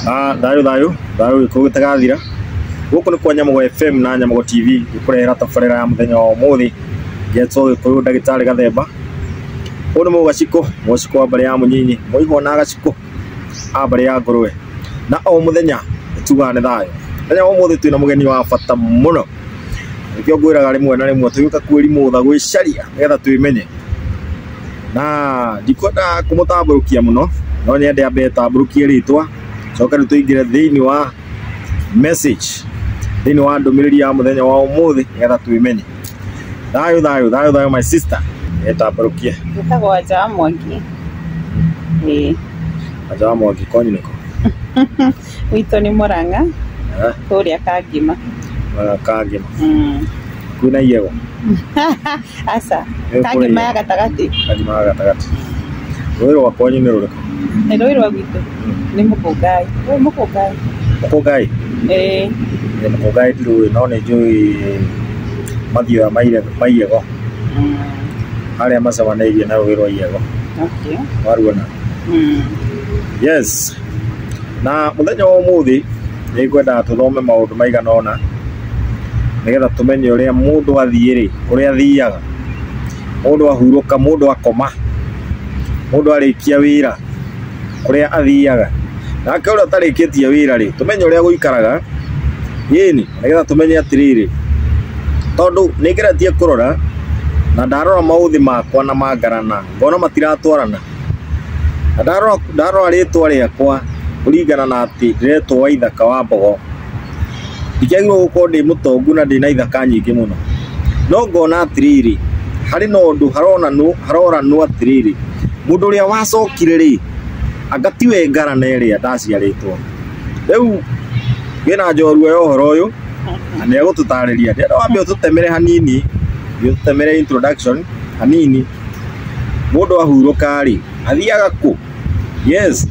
Dayo ikugutagathira guku ni kwa Nyamugo FM na Nyamugo TV ikurehera tabarira ya muthenya wa umuthi getso Gikuyu ndagitari Gathemba uno mugaciko abari ya munyinyi muigo na gaciko abari ya ngurwe na o muthenya tugane thayo muthenya wa umuthi twina mugeni wa bata muno ikyo gwiraga rimwe na rimwe tuyuka kwiri mutha gwicaria getha twimenye na ndikoda kumutamburukia muno no nyende ambe tamburukie ritwa coka tuingire thiini wa message thiini wa ndumiriri ya muthenya wa umuthi getha twimenye dayo my sister etamburukie Ritho Wanja wa Mwangi Wanja wa Mwangi konyu niko Ritho ni Muranga kuria Kangima kuna yego asa Kangima ya gatagati rwiro wa konyu ni ruriko rwiro wa Ritho ni mukugai mukugai mukugai ndiru no ne njui mathio ya maiyego aria macamanairie na rwiro wa yego okay waruona yes na muthenya wa umuthi ni kwenda tuthome maundu maigana ona nigetha tumenye uria mundu athiire kuria athiaga mundu ahuruka mundu akoma mundu arikia wira kuria athiaga na ke uria tarikitie wira ri tumenye uria guikaraga yini nigetha tumenye atiriri tondu ningiratie kurora na ndarora mauthi makwa na mangarana ngona matiratwarana ndarora ritwa riakwa kuringana na ati ndiretwo wa ithaka wa mbogo ikiagirwo gukorwo ndi mutongu na ndina ithaka nyingi muno no ngona atiriri hari no ndu haroranu atiriri mundu uria wacokire ri agatiwe ngarana iria ndaciaritwo riu gina njorua ya uhoro uyu na ni agututariria ndio wambe ututemere hanini tutemere introduction hanini mundu ahuruka ri athiaga ku yes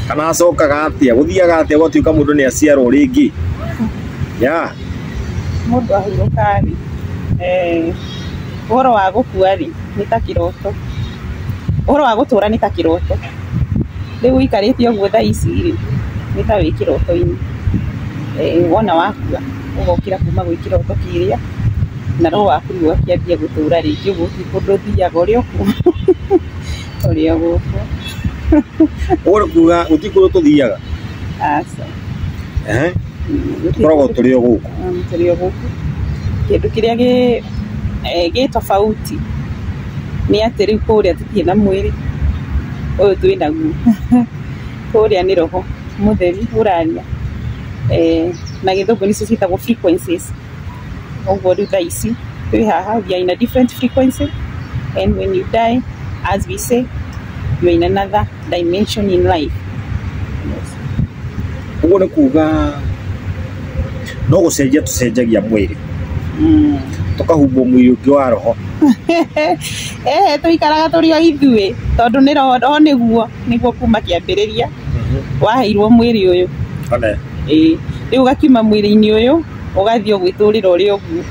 kana acokaga atia guthiaga atia gotuika mundu ni aciarwo ringi ya mundu ahuruka ri uhoro wa gukua ri ni ta kiroto uhoro wa gutura ni ta kiroto riu ikaritie uguo thaa ici ri ni ta wi kiroto-ini wona wakua ugokira kuma gwi kiroto kiria na roho waku ugakiambia gutura ringi uguo kundu thiaga uria guku uri kuga utikuru tuthiaga asa koragwo turi o guku kindu kiria gi tofauti ni ati riu kuria tutie na mwiri uyu twina guo kuria ni roho mutheri uraria na githungu nicio ciitagwo frequencies uguo riu thaa ici twi haha we are in a different frequency and when you die as we say you are in another dimension in life uguo ni kuga no gucenjia tucenjagia mwiri tukahumbo mwiri ungi wa roho tuikaraga turi o ithui tondu ni roho niguo kuma kiambiriria waheirwo mwiri uyu riu gakiuma mwiri-ini uyu ugathie gwiturira uri uguo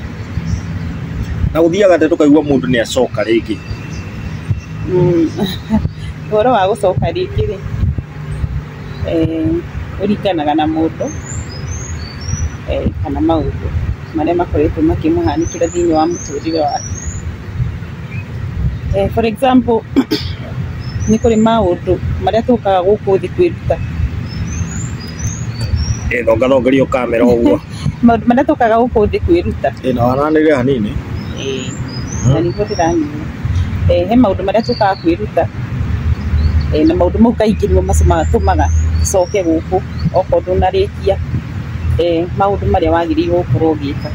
na uthiaga te tukaigua mundu ni acoka ringi uhoro wa gucoka ringi ri uringanaga na mundu kana maundu maria makoretwo makimuhanikira thiini wa muturire wake for example ni kuri maundu maria tukaga guku thi kwiruta thongerio kamera uguo maundu maria tukaga guku thi kwiruta na wananire hanini na niguo ndiranyua he maundu maria tukaga kwiruta na maundu mau kaingĩ nĩmo matũmaga coke gũkũ okorwo ndũnarĩkia maundu maria wagĩrĩirwo gũkorwo ũgĩka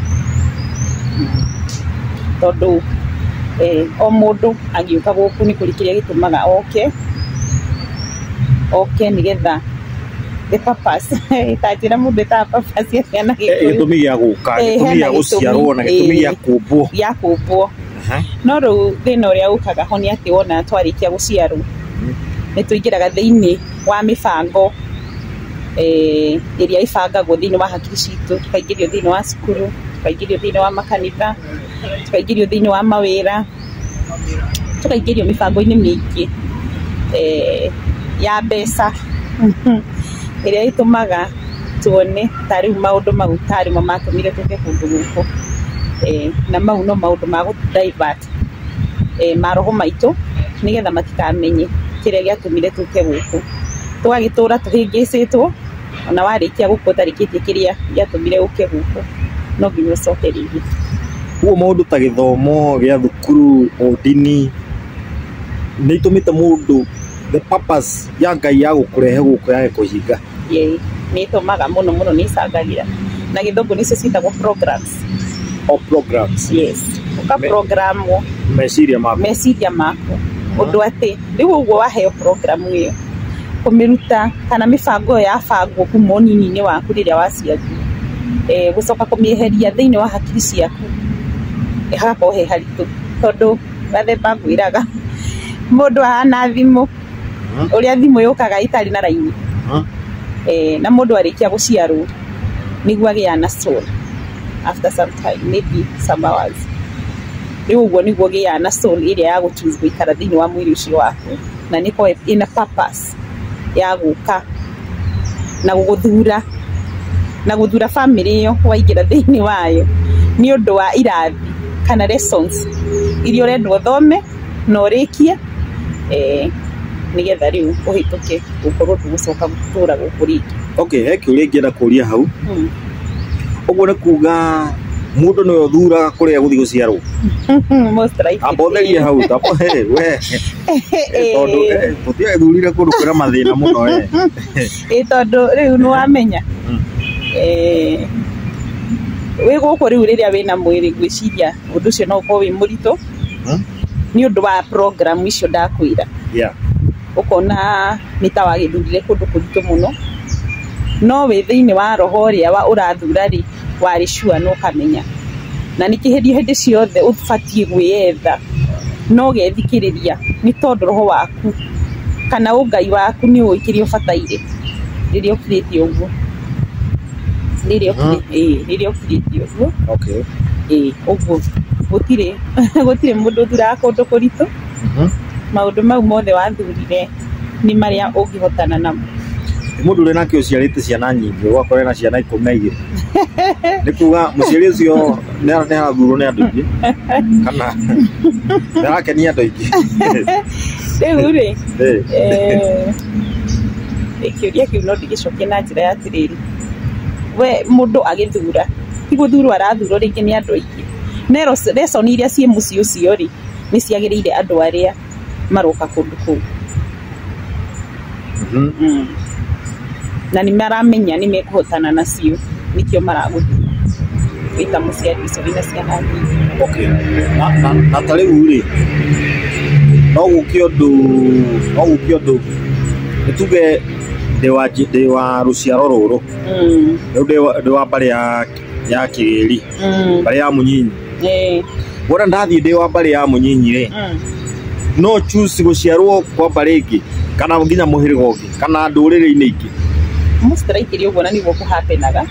tondũ o mũndũ agĩũka gũkũ nĩ kũrĩ kĩrĩa gĩtũmaga oke nĩgetha the purpose itajira mundu ta purpose ya ciana gĩtũmi gĩa gũka gĩtũmi gĩa gũciarwo na gĩtũmi gĩa kũmbwo no rĩu thĩna ũrĩa ũkaga ho nĩ atĩ wona twarĩkia gũciarwo nĩ tũingĩraga thĩinĩ wa mĩbango ĩrĩa ĩbangagwo thĩinĩ wa hakiri citũ tũkaingĩrio thĩinĩ wa cukuru tũkaingĩrio thĩinĩ wa makanitha tũkaingĩrio thĩinĩ wa mawĩra tũkaingĩrio mĩbango-inĩ mĩingĩ ya mbeca iria itumaga tuone tari maundu mau tari mo matumire tuke kundu guko na mau no maundu ma gu divert maroho maitu nigetha matikamenye kiria giatumire tuke guko twagitura tuhingicitwo ona warikia guko tarikitie kiria giatumire uke guko no nginya ucoke ringi uo maundu ta githomo gia thukuru odini ni itumite mundu the purpose ya Ngai ya gukurehe guko ya kuhinga ni itumaga muno ni icangagira na githungu nicio ciitagwo programs yes uka program meciria mako undu ati riu uguo waheo program iyo kumiruta kana mibango ya bango kuma unini-ini waku riria waciaru gucoka kumieheria thiini wa hakiri ciaku hagakorwo he haritu tondu Gathemba ngwiraga mundu ahana thimu uria thimu yukaga itari na raini na mundu arikia guciarwo niguo agia na soul after some time maybe some hours riu uguo niguo gia na soul iria ya gutuiz guikara thiini wa mwiri ucio waku na niko ina purpose ya guka na guthura family yo waingira thiini wayo ni undu wa irathi kana lessons iria urendwo thome no rikie nigetha riu uhituke gukorwo tugucoka gutura guku ringi okay heki uri ngienda kuria hau uguo ni kuga mundu no thuraga kuria guthi guciarwo most likely abotherie hau tapo we tondu tutia thurire kundu kwira mathina muno tondu riu no amenya we guku riu riria wina mwiri gwiciria undu ucio no ukorwo wi murito ni undu wa program icio ndakwira ukona nita wagithurire kundu kuritu muno no we thiini wa roho ria wa urathura ri wari sure no kamenya na nikiherio hindi ciothe ufatie gwiyetha no gethikiriria ni tondu roho waku kana ungai waku ni uikirio bataire riria ukirite uguo riria ukirite uguo okay uguo gutire mundu thura kundu kuritu maundu mau mothe wathurire ni maria ungihotana namo mundu uri nake uciarite ciana nyingi ugakora na ciana 12 ni kuga muciari ucio ne arathurwo ni andu ingi kana ndarakenia andu ingi riu ri ikiuria kiu no ndigicokie na njira ya tiriri we mundu agithura iguthurwo arathurwo ringi ni andu ingi nero lesson iria cie muci ucio ri ni ciagirire andu aria maroka kundu kuu na ni maramenya ni mekuhotana nacio nikio maraguthura wita muciari ucio wina ciana nyingi okay na tariu ri no gukio ndu nituge de wa ruciaro ruru de wa bari ya kigiri bari ya munyinyi wona ndathi de wa bari ya munyinyi ri no choose guciarwo kwa bari ingi kana nginya muhiriga ungi kana ndurire-ini ingi most likely uguo na niguo kuhapenaga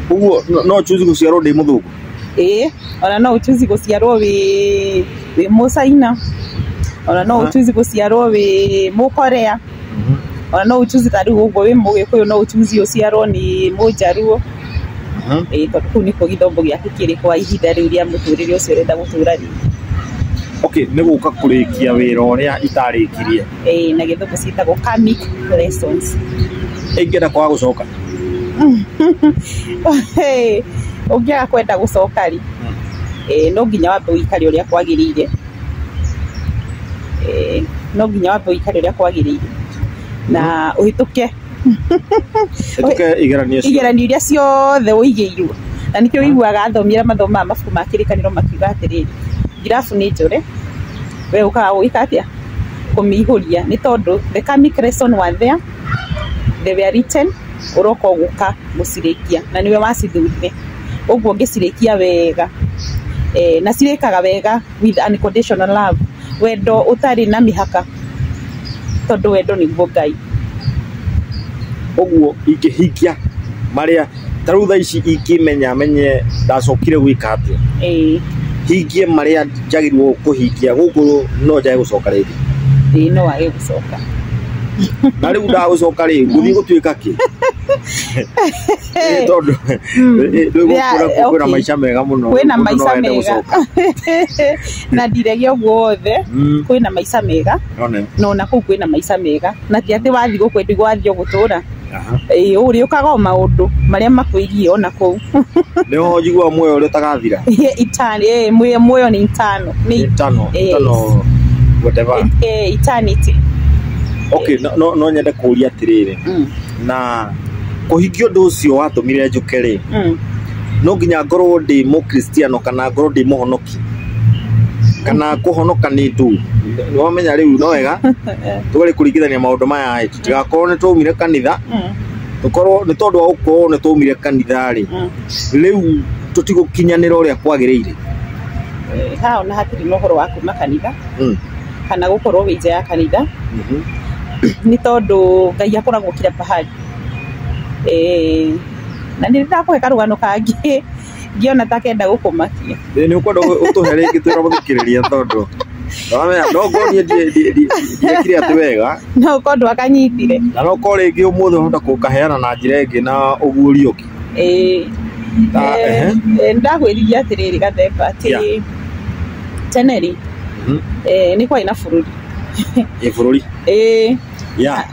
uguo no choose guciarwo ndi muthungu ona no choose guciarwo wi musaina ona no choose guciarwo wi mukorea ona no choose tari uguo wi mugikuyu no choose uciarwo ni mujaruo tondu kuu niko githombo giaku kiri kwa ihinda riu ria muturire ucio urenda gutura ringi okay ni guka kurikia wira uria itarikirie na githombo ciitagwo karmic lessons ingenda kwa gucoka ungiaga kwenda gucoka ri no nginya wambe uikare uria kwagirire na uhituke igeranio iria ciothe uigiirwo na nikio wiguaga athomire mathomo ma mabuku ma kirikaniro makiuga atiriri ngirabu ni njure we ukaga gwika atia kumihuria ni tondu the karmic lesson were there they were written uroko guka gucirikia na niwe wacithurire uguo ngicirikia wega na cirikaga wega with unconditional love wendo utari na mihaka tondu wendo niguo Ngai uguo ingihikia maria tarutha ici ingimenya menye ndacokire gwika atia hingie maria njagirwo kuhingia guku no njage gucoka ringi no wage gucoka na riu ndagucoka ri nguthi gutuika ki Todo. Kwina maisha mega muno. Kwina maisha mega. Na ndiregio guothe kwina maisha mega. No na kuu kwina maisha mega. Na ti ati wathi gukwendi gwathio gutura. Uri ukaga maundu maria makwigie ona kuu. Leo njigua muoyo uri tagathira. Eternity, muoyo ni intano. Ni intano. Whatever. Eternity. Okay, no nyende kuria atiriri. Na kuhikio ndu ucio watumire njukere. No nginya ngorwo ndi mu Kristiano kana ngorwo ndi muhonoki. Kana kuhonoka ni ndu. Ni wamenya riu no wega. Tugari kurigithania maundu maya tutigakorwo ni twumire kanitha. Tukorwo ni tondu wa ukorwo ni twumire kanitha ri. Riu tutigukinyanira uria kwagiriire. Ha ona hatiri no horo wa kuma kanitha. Kana gukorwo wi nja ya kanitha. Ni tondu Ngai akoragwo kira pahali. Na nĩ ndakũhe karũgano kangi ngiona ta kenda gũkũmakia. Nĩ ũkwenda ũtũhe rĩngĩ twĩra mũthikĩrĩria tondu no ngonie ndiekire atĩ wega. No kondu akanyitire. Na no ko rĩngĩ ũmũthĩ ũhota kũkaheana na njĩra ĩngĩ na ũguũri ũngĩ. Ndakwĩrithia atĩrĩrĩ Gathemba atĩ teneri nĩ kwarĩ na bũrũri. Bũrũri?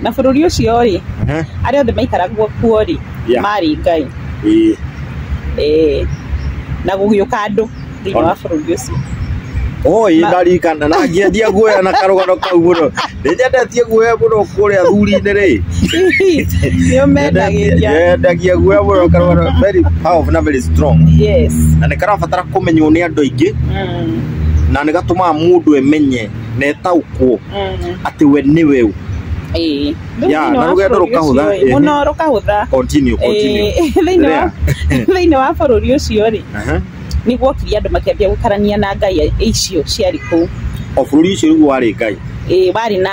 Na bũrũri ũcio rĩ arĩa othe maikaraga kuo rĩ marĩ Ngai. Na gũgĩũka andũ thĩinĩ wa bũrũri ũcio. Ndarikana na ngĩendia guoya na karũgano kau mũno. Nĩnyendetie guoya mũno kũrĩa thuri-inĩ rĩ. Nĩũmendagĩria. Nyendagia guoya mũno karũgano very powerful na very strong. Yes. Na nĩ karabatara kũmenywo nĩ andũ aingĩ. Na nĩ gatũmaga mũndũ emenye na etaũkwo atĩ we nĩ we. Na rũgendo rũkahũtha. Mũno rũkahũtha. Continue. Thĩinĩ wa bũrũri ũcio rĩ nĩguo kiri andũ makĩambia gũkarania na Ngai icio ciarĩ kũu. Bũrũri ũcio rĩu warĩ Ngai. Warĩ na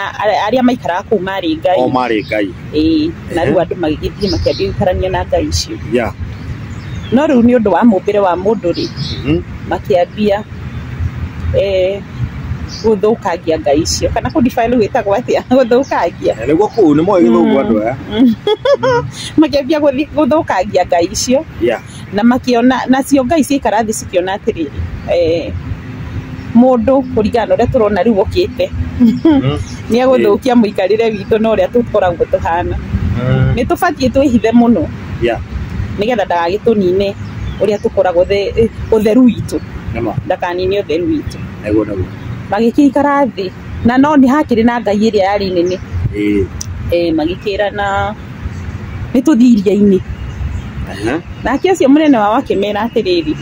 arĩa maikaraga kũu marĩ Ngai. Marĩ Ngai. Na rĩu andũ magĩthiĩ makĩambia gũkarania na Ngai icio. No rĩu nĩ ũndũ wa mũmbĩre wa mũndũ rĩ makĩambia gũthũkangia Ngai icio kana kũdefine gwĩtagwo atĩa gũthũkangia. Nĩguo kũu nĩ moĩ gĩthũngũ andũ aya. Makĩambia gũthũkangia Ngai icio. Na makiona nacio Ngai ciikara thĩ cikiona atĩrĩrĩ mũndũ kũringana na ũrĩa tũrona rĩu ũkĩte nĩ egũthũkia mũikarĩre witũ na ũrĩa tũkoragwo tũhana. Nĩ tũbatiĩ twĩhithe mũno nĩgetha ndagagĩtũnine ũrĩa tũkoragwo ũtheru witũ. Ndakanine ũtheru witũ. Magĩkĩikara thĩ na no nĩ hakĩrĩ na Ngai ĩrĩa yarĩ nene. Magĩkĩrana nĩ tũthiĩ iria-inĩ. Nake ũcio mũnene wao akĩmera atĩrĩrĩ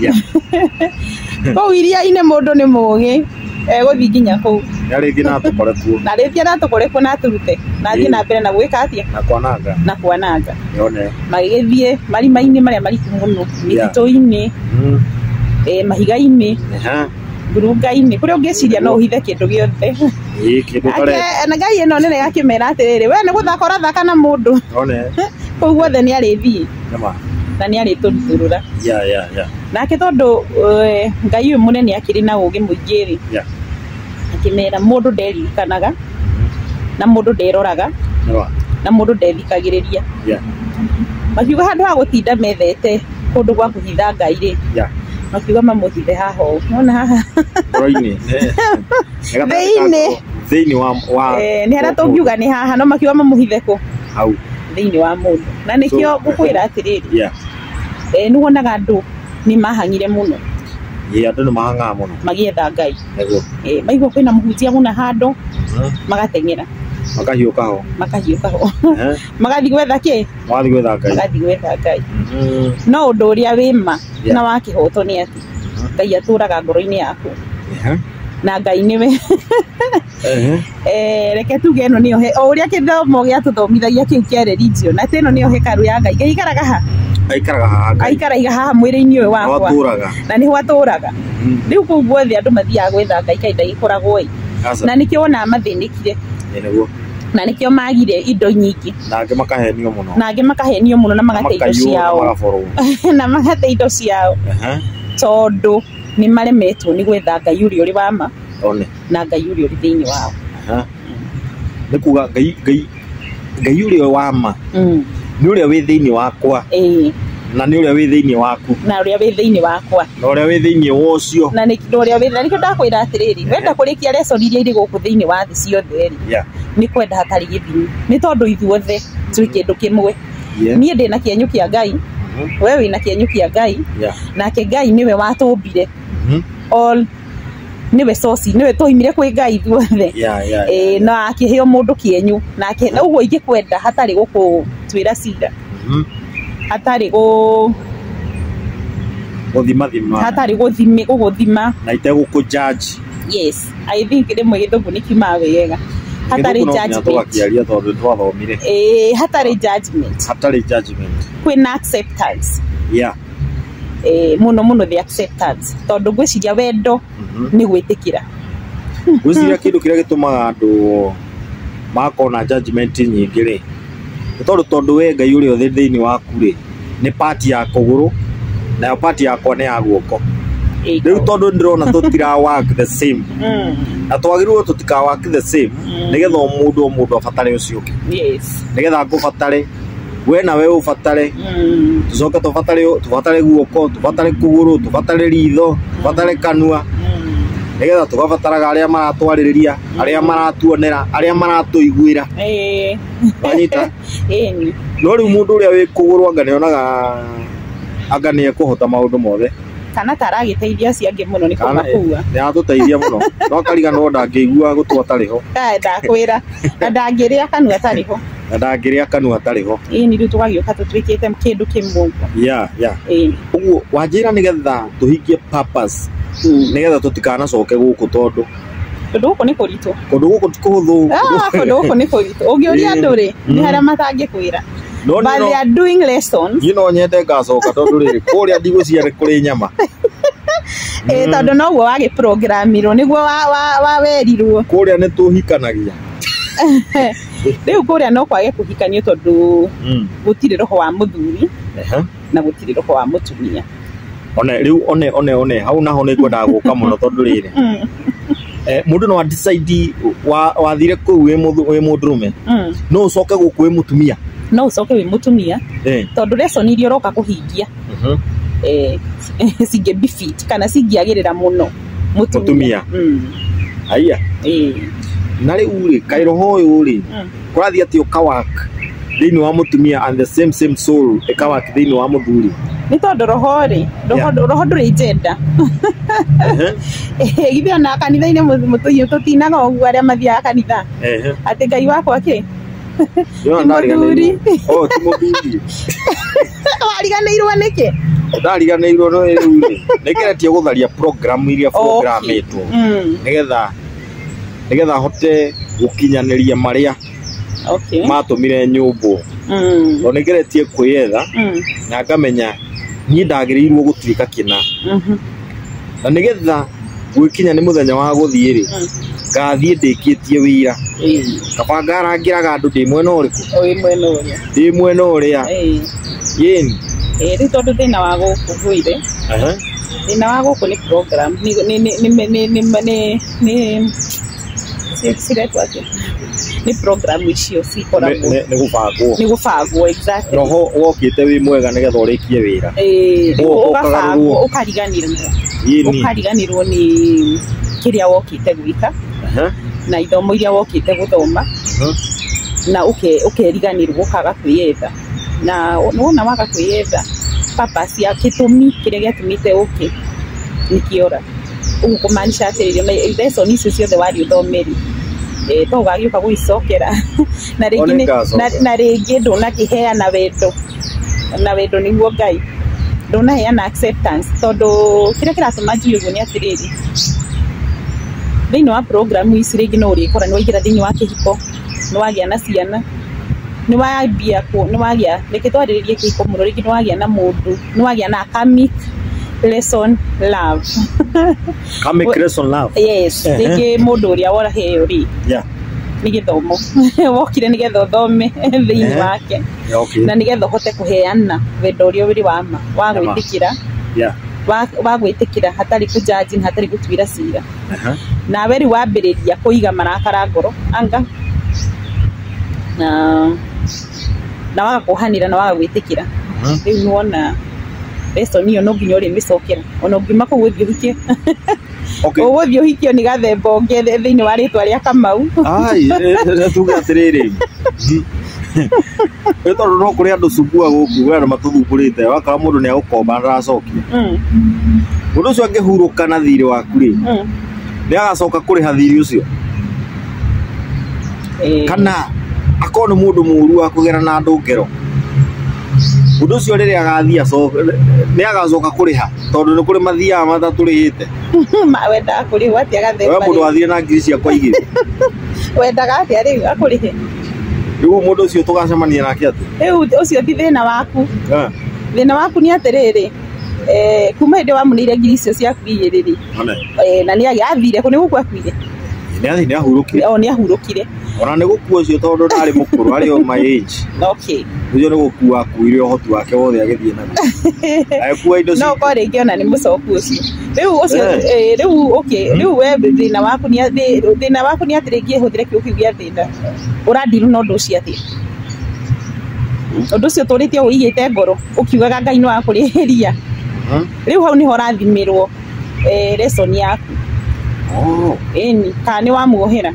kũu iria-inĩ mũndũ nĩ mũũgĩ egũthiĩ nginya kũu. Na rĩngĩ natũkore kuo. Na rĩngĩ natũkore kuo natũrute na thiĩ na mbere na gwĩka atĩa na kwananga. Magĩgĩthiĩ marima-inĩ marĩa maritũ mũno mĩtitũ-inĩ mahiga-inĩ ngurunga-inĩ kũrĩa ũngĩciria no ũhithe kĩndũ gĩothe. Na Ngai ĩno nene gakĩmera atĩrĩrĩ we nĩ gũthaka ũrathaka na mũndũ kũu guothe nĩ arĩthiĩ na nĩ arĩtũrutũrũra. Nake tondũ Ngai ũyũ mũnene akĩrĩ na ũũgĩ mũingĩ rĩ akĩmera mũndũ nderirikanaga na mũndũ nderoraga na mũndũ ndethikagĩrĩria. Makiuga handũ ha gũtinda methete kũndũ gwa kũhitha Ngai rĩ makiuga mamũhithe haha ũũ. Wona haha thĩinĩ wa nĩ harĩa tũngiuga nĩ haha no makiuga mamũhithe kũ hau thĩinĩ wa mũndũ. Na nĩkĩo ngũkwĩra atĩrĩrĩ nĩ wonaga andũ nĩ mahangire mũno. Andũ nĩ mahangaga mũno magĩetha Ngai. Maigua kwĩna mũhunjia mũna handũ magateng'era makahiũka ho magathiĩ gwetha kĩ? Magathiĩ gwetha Ngai. No ũndũ ũrĩa wĩ ma na wakĩhotwo nĩ atĩ Ngai atũraga ngoro-inĩ yaku na Ngai nĩwe reke tuge ĩno nĩyo o ũrĩa gĩthomo gĩatũthomithagia kĩu kĩa religion atĩ ĩno nĩyo hekarũ ya Ngai. Ngai aikaraga ha? Aikaraga haha mwĩrĩ-inĩ ũyũ wakwa na nĩho atũraga. Rĩu kũu guothe andũ mathiaga gwetha Ngai kaĩ ndagĩkoragwo ĩ. Na nĩkĩo wonaga mathĩnĩkire na nĩkĩo magire indo nyingĩ na angĩ makahenio mũno na magate indo ciao na magate indo ciao tondũ nĩ maremetwo nĩ gwetha Ngai ũrĩa ũrĩ wa ma na Ngai ũrĩa ũrĩ thĩinĩ wao. Nĩ kuga Ngai ũrĩa wa ma nĩ ũrĩa wĩ thĩinĩ wakwa na nĩ ũrĩa wĩ thĩinĩ waku na ũrĩa wĩ thĩinĩ wakwa na ũrĩa wĩ thĩinĩ wa ũcio na nĩ ũrĩa wĩ thĩinĩ ndakwĩra atĩrĩrĩ wenda kũrĩkia lesson iria irĩ gũkũ thĩinĩ wa thĩ ciothe nĩ kwenda hatarĩ gĩthimi nĩ tondũ ithuothe twĩ kĩndũ kĩmwe niĩ ndĩ na kĩenyũ kĩa Ngai we wĩ na kĩenyũ kĩa Ngai nake Ngai nĩwe watũmbire all niwe source niwe tũimire kwĩ Ngai ithuothe na akĩheo mũndũ kĩenyũ nake ũguo ingĩkwenda hatarĩ gũkũtwĩra cira hatarĩ gũthima hatarĩ gũthima na itegũkũjudge yes I think rĩmwe gĩthũngũ nĩ kiumaga wega hatarĩ judgment hatarĩ judgment kwĩna acceptance mũno the acceptance tondũ ngwĩciria wendo nĩ gwĩtĩkĩra ngwĩciria kĩndũ kĩrĩa gĩtũmaga andũ makona judgment nyingĩ rĩ tondũ we Ngai ũrĩa ũthĩ thĩinĩ waku rĩ nĩ part ya kũgũrũ nayo part yakwa nĩ ya guoko rĩu tondũ ndĩrona tũtira work the same na twagĩrĩirwo tũtika work the same nĩgetha o mũndũ abatare ũcio ũngĩ nĩgetha ngũbatare we na we ũbatare tũcoke tũbatare guoko tũbatare kũgũrũ tũbatare ritho tũbatare kanua nĩgetha tũgabataraga arĩa maratwarĩrĩria arĩa maratuonera arĩa maratũiguĩra wanyita no rĩu mũndũ ũrĩa wĩ kũgũrũ anga nĩonaga anga nĩ ekũhota maũndũ mothe kana taragĩteithia acio angĩ mũno nĩ kũmakua nĩ atũteithia mũno no karigano ndangĩigua gũtũ atarĩ ho ndakwĩra na ndangĩrĩa kanua atarĩ ho nĩ rĩu tũgagĩũka tũtuĩkĩte kĩndũ kĩmwe ũguo wanjĩra nĩgetha tũhingie purpose nĩgetha tũtikanacoke gũkũ tondũ kũndũ gũkũ nĩ kũritũ kũndũ gũkũ ti kũhũthũ kũndũ gũkũ nĩ kũritũ ũngĩũria andũ rĩ nĩ harĩa matangĩkwĩra but they are doing lessons no nyende ngacoka tondũ rĩrĩ kũrĩa ndigũciarĩ kũrĩ nyama tondũ noguo wagĩprogramirwo nĩguo wawerirwo kũrĩa nĩ tũhikanagia rĩu kũrĩa no kwage kũhikanio tondũ gũtirĩ roho wa mũthuri na gũtirĩ roho wa mũtumia rĩu one hau naho nĩ ngwendaga gũka mũno tondũ rĩrĩ mũndũ no decide wathire kũu wĩ mũndũrũme no ũcoke gũkũ wĩ mũtumia no ũcoke wĩ mũtumia tondũ lesson iria ũroka kũhingia cingĩ fit kana cingĩagĩrĩra mũno mũtumia aiya na rĩu rĩ kaĩ roho ũyũ rĩ kũrathiĩ atĩ ũkawak thĩinĩ wa mũtumia and the same soul ĩkawak thĩinĩ wa mũthuri nĩ tondũ roho rĩ roho ndũrĩ gender githĩ ona kanitha-inĩ tũtinaga ũguo arĩa mathiaga kanitha atĩ Ngai wakwa kĩ mũthuri wariganĩirwo nĩkĩ ndariganĩirwo no rĩu rĩ nĩngeretie gũtharia program iria programĩtwo nĩgetha hote gũkinyanĩria marĩa matũmire nyũmbũ no nĩngeretie kwĩyetha na ngamenya niĩ ndagĩrĩirwo gũtuĩka kĩna na nĩgetha gwĩkinya nĩ mũthenya wa gũthiĩ rĩ ngathiĩ ndĩkĩtie wĩra kaba ngarangĩraga andũ ndĩ mwena ũrĩkũ ndĩ mwena ũrĩa yeni rĩu tondũ thĩna wa gũkũ gwĩre thĩna wa gũkũ nĩ program nĩ program icio cikoragwo nĩ gũbangwo exactly roho wokĩte wĩ mwega nĩgetha ũrĩkie wĩra ũgabangwo ũkariganĩrwo nĩ kĩrĩa wokĩte gwĩka na ithomo iria wokĩte gũthoma na ũkeriganĩrwo ũkaga kwĩyetha na wona waga kwĩyetha purpose ya gĩtũmi kĩrĩa gĩatũmĩte ũke nĩkĩora ũguo kũmaanisha atĩrĩrĩ lesson icio ciothe warĩ ũthomeri to ũgagĩũka gwĩcokera na rĩngĩ ndũnakĩheana wendo nĩguo Ngai ndũnaheana acceptance tondũ kĩrĩa kĩratũma njuge ũguo nĩ atĩrĩrĩ thĩinĩ wa program ici rĩngĩ no ũrĩkora nĩ waingĩra thĩinĩ wa kĩhiko nĩ wagĩa na ciana nĩ wambia nĩ wagĩa reke twarĩrĩrie kĩhiko mũno rĩngĩ nĩ wagĩa na mũndũ nĩ wagĩa na karmic lesson love karmic lesson love yes rĩngĩ mũndũ ũrĩa waraheo rĩ nĩ gĩthomo wokire nĩgetha ũthome thĩinĩ wake na nĩgetha ũhote kũheana wendo ũrĩa ũrĩ wa ma wa gwĩtĩkĩra hatarĩ kũjaji na hatarĩ gũtuĩra cira nawe rĩu wambĩrĩria kũiga marakara ngoro anga na wagakohanira na wagagwitikira riu nuona lesson iyo no nginya uri micokera ona ngima ko gwithi uhikie okay gwithi uhikio ni Gathemba onge thiini wa ritwa ria Kamau ai tuga atiriri eto no kuri andu cubua guku wera matuthukurite wakara mundu ni agukomba ndaracokia mundu ucio angihuruka na thiri waku ri ni agacoka kuriha thiri ucio kana akone mundu muru wa kugera na andu ngero mundu ucio riri agathia ni agacoka kuriha tondu ni kuri mathia mataturihite wenda kuri wati Gathemba we mundu wathie na ngiri cia kwa igiri wenda gatia ri akurihe riu mundu ucio tugacemania nake ati riu ucio ti thina waku thina waku ni atiriri kuma hinde wa munire ngiri icio cia kwigiriri na ni agathire ku ni gukua kwire ni ahurukire ni ahurukire ona ni gukua ucio tondu ndari mukuru ari on my age okay ucio ni gukua kuire uhoti wake wothe agithie na akua indo no ko ringi ona ni mucoku ucio riu ucio riu okay riu we thina waku ni atiringi huthire kiuki gya thina urandiru no ndu cia thi undu ucio turitie uigite ngoro ukiugaga Ngai no akurihiria riu hau ni horathimirwo lesson yaku eni kana ni wa muohera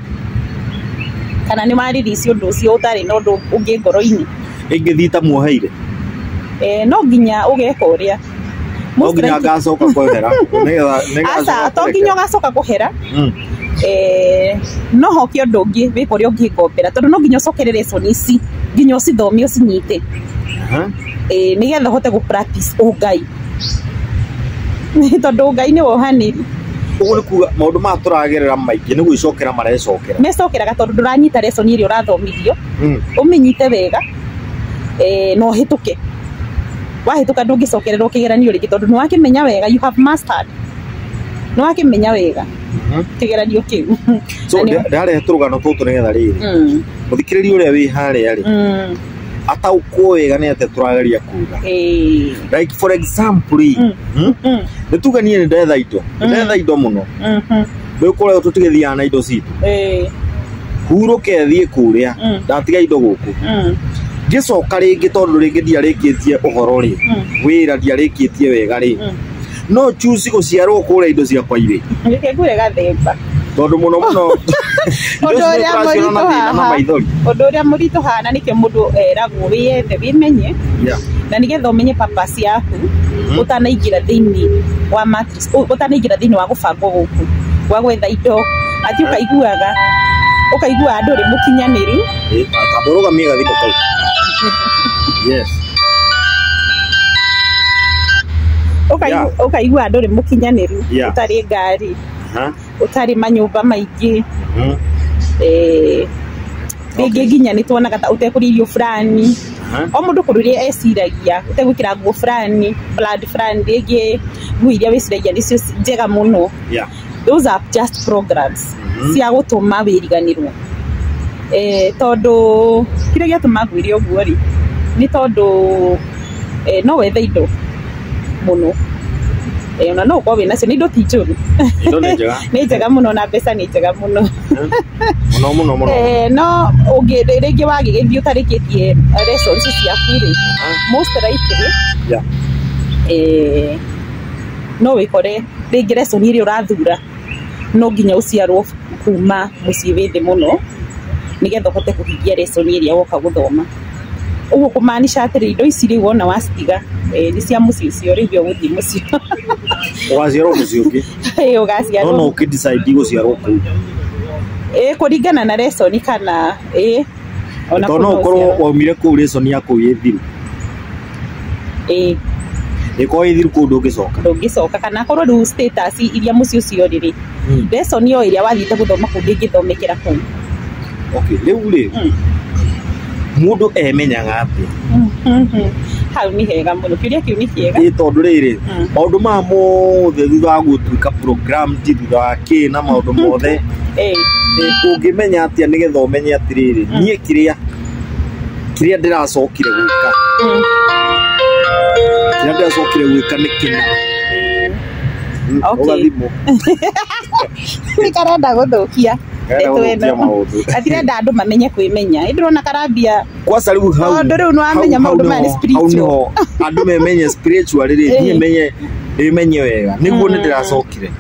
kana ni mariricio undu ucio utari no ndu ungi ngoro-ini ingithita muoheire no nginya ugeka uria no nginya gacoka kuhera asa to nginya gacoka kuhera no hokio ndu ungi wiko ri ungi ngombera tondu no nginya ucokerere lesson ici nginya ucithomie ucinyite nigetha hote gu practice Ngai tondu Ngai ni wohaniri ugu ni kuga maundu ma turagerera maingi ni gwicokera marecokera mecokeraga tondu nduranyita lesson iri urathomithio uminyite wega no hituke wahituka ndungicokerera ukigeranio ringi tondu niwakimenya wega you have mastered niwakimenya wega kigeranio kiu so ndare turugano tutu nigetha riri muthikiriri uria wi haria ri ataukwo wega ni ate turageria kuga like for example ni tuganie ni ndetha indo muno we kore tutigithia na indo citu huruke thie kuria ndatiga indo guku gicoka ringi tondu ringi ndiarikitie uhoro ri wira ndiarikitie wega ri no choose guciarwo kuria indo cia kwa iri reke ngure Gathemba tondu muno undu uria murito hana nikio mundu eragwo wiyethe wimenye na nigetha umenye purpose yaku utanaingira thiini wa matrix utanaingira thiini wa gubangwo guku wa gwetha indo ati ukaigua andu ri mukinyaniru taburuga miega thiko kau yes ukaigua andu ri mukinyaniru utari ngari utari manyumba maingi ringi nginya ni tuonaga ta utekuririo fulani o mundu kururia esiragia utegwikira nguo fulani blood fulani ringi nguo iria wiciragia nicio njega muno those are just programs cia gutuma wiriganirwo tondu kiria giatuma ngwire uguo ri ni tondu no wethe indo muno ona no kwa wina cio ni indo ti njuru ni njega muno na mbeca ni njega muno muno no ungi ringi wagigithio tarikitie lessons ciaku ri most likely no wikore ringi lesson iri urathura no nginya uciarwo kuma mucii withi muno nigetha uhote kuhingia lesson iria woka guthoma uguo kumaanisha atiri indo ici ri wona wacitiga ni cia mucii ucio rĩu ũgũthiĩ mucii ugaciarwo mucii ũngĩ ugaciarwo no ũkĩdecide gũciarwo kũu kũringana na lesson kana ona no ũkorwo waumire kũu lesson yaku ĩ thiru ĩkorwo ĩ thiru kũu ndũngĩcoka kana korwo rĩu status iria mucii ũcio rĩrĩ lesson yo iria wathiĩte gũthoma kũu ndĩngĩthomekera kũu rĩu rĩ mundu emenyaga atia hau ni hega muno kiria kiu ni kiega tondu riri maundu ma mothe thutha wa gutuika program thutha wa ki na maundu mothe ungimenya atia nigetha umenye atiriri nie kiria ndiracokire gwika ni kina ugathimo ni karenda guthukia atirenda andu mamenye kwimenya ndirona karambia kwasa riu hau nduru no amenya maundu ma spiritual andu memenye spiritual ri nimenye wega niguo ndiracokire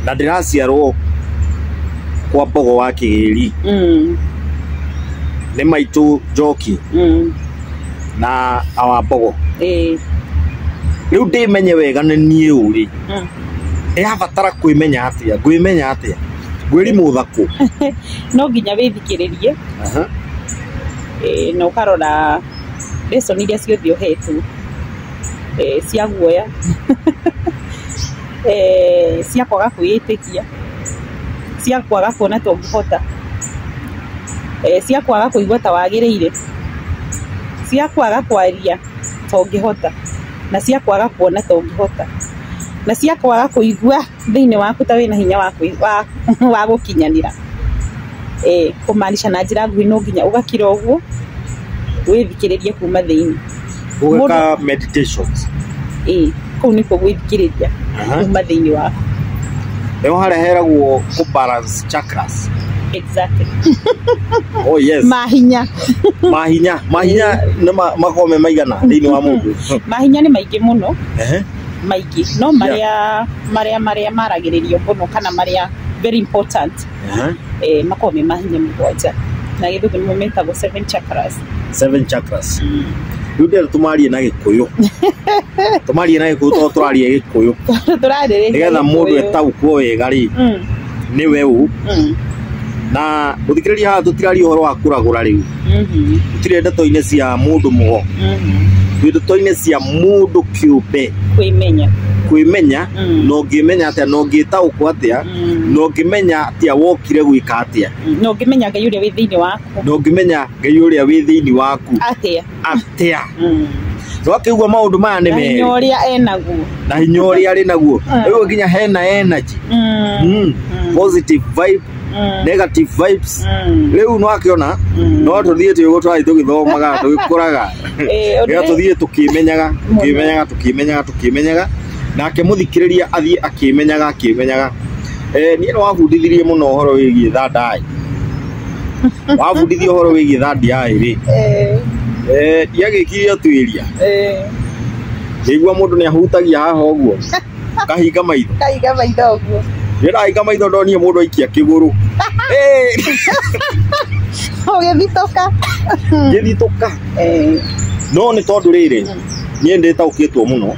na ndiraciarwo kwa mbogo wa kigiri ni maitu Njoki na awa mbogo riu ndimenye wega ni nie uri irabatara kwimenya atia gwimenya atia gwiri muthako no nginya withikiririe no karora lesson iria ciothe uhetu cia guoya cia kwaga kwiyitikia cia kwaga kuona tongihota cia kwaga kuigua ta wagiriire cia kwaga kwaria tongihota na cia kwaga kuona tongihota na cia kwaga kuigua thiini waku ta wina hinya wa gukinyanira kumaanisha na njira nguhi no nginya ugakira uguo withikiririe kuma thiini ugaka meditations kau niko gwithikiriria kuma thiini waku leo hareheragwo ku balance chakras exactly oh yes mahinya na makome maigana thiini wa mundu mahinya ni maingi muno maingi no maria maragiririo muno kana maria very important makome mahinya mugwanja na githugu ni mometagwo 7 chakras Yude tumarie na Gikuyu to turarie Gikuyu nigetha mundu etaukwo wega ri ni wewe na uthikiriria ha tutirari uhoro wa kuragura riu tutire ndeto-ine cia mundu mugo ndeto-ine cia mundu kiumbe kwimenya no ngimenya atia no ngitaukwo atia no ngimenya atia wokire gwika atia no ngimenya ngai uria wi thiini waku no ngimenya ngai uria wi thiini waku atia no akigwa maundu maya ni meri hinya uria enaguo na hinya uria ari naguo riu nginya hena energy positive vibe negative vibes riu no akiona no tuthiete ugo twari tugithomaga tugikuraga ya tuthie tukimenyaga nake muthikiriria athie akimenyaga nie no wabundithirie muno horo wigie thadai wabundithia horo wigie thadai ri diagikiria twiria igwa mundu ni ahutagia haha uguo kahinga maitho uguo ndirahinga maitho ndonie mundu aikia kiguru githitoka no ni tondu riri nie nditaukitwo muno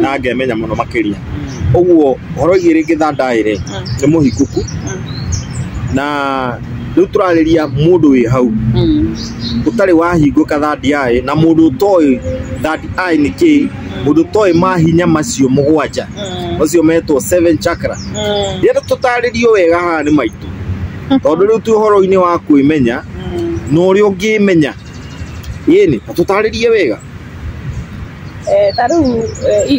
na ngemenya muno makiria uguo horo igiri githandaire ni muhikuku na riu turariria mundu wi hau utari wahinguka thadiai na mundu toi thadiai ni ki mundu toi mahinya macio mugwanja macio metwo 7 chakra yendo tutaririo wega ha ni maitu tondu riu tu horo-ini wa kwimenya no ri ungimenya yini tutaririe wega taru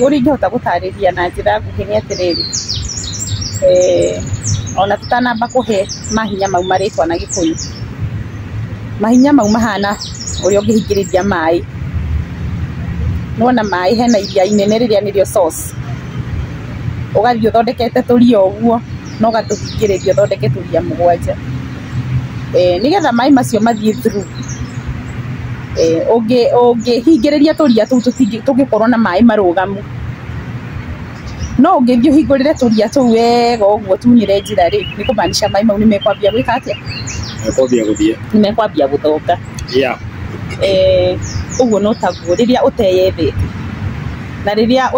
uri ngihota gutariria na njira nguhi ni atiriri ona tutanamba kuhe mahinya mau maritwa na Gikuyu mahinya mau mahana uri ungihingiriria mai nona mai hena iria inene riria nirio source ugathio thondekete turio uguo no gatuhingiriria thondeke turia mugwanja nigetha mai macio mathie through hingiriria turia tu tungikorwo na mai marugamu no ngithio hingurire turia tu wega uguo tunyire njira ri ni kumaanisha mai mau ni mekwambia gwika atia mekwambia guthoka uguo no taguo riria uteyethete na riria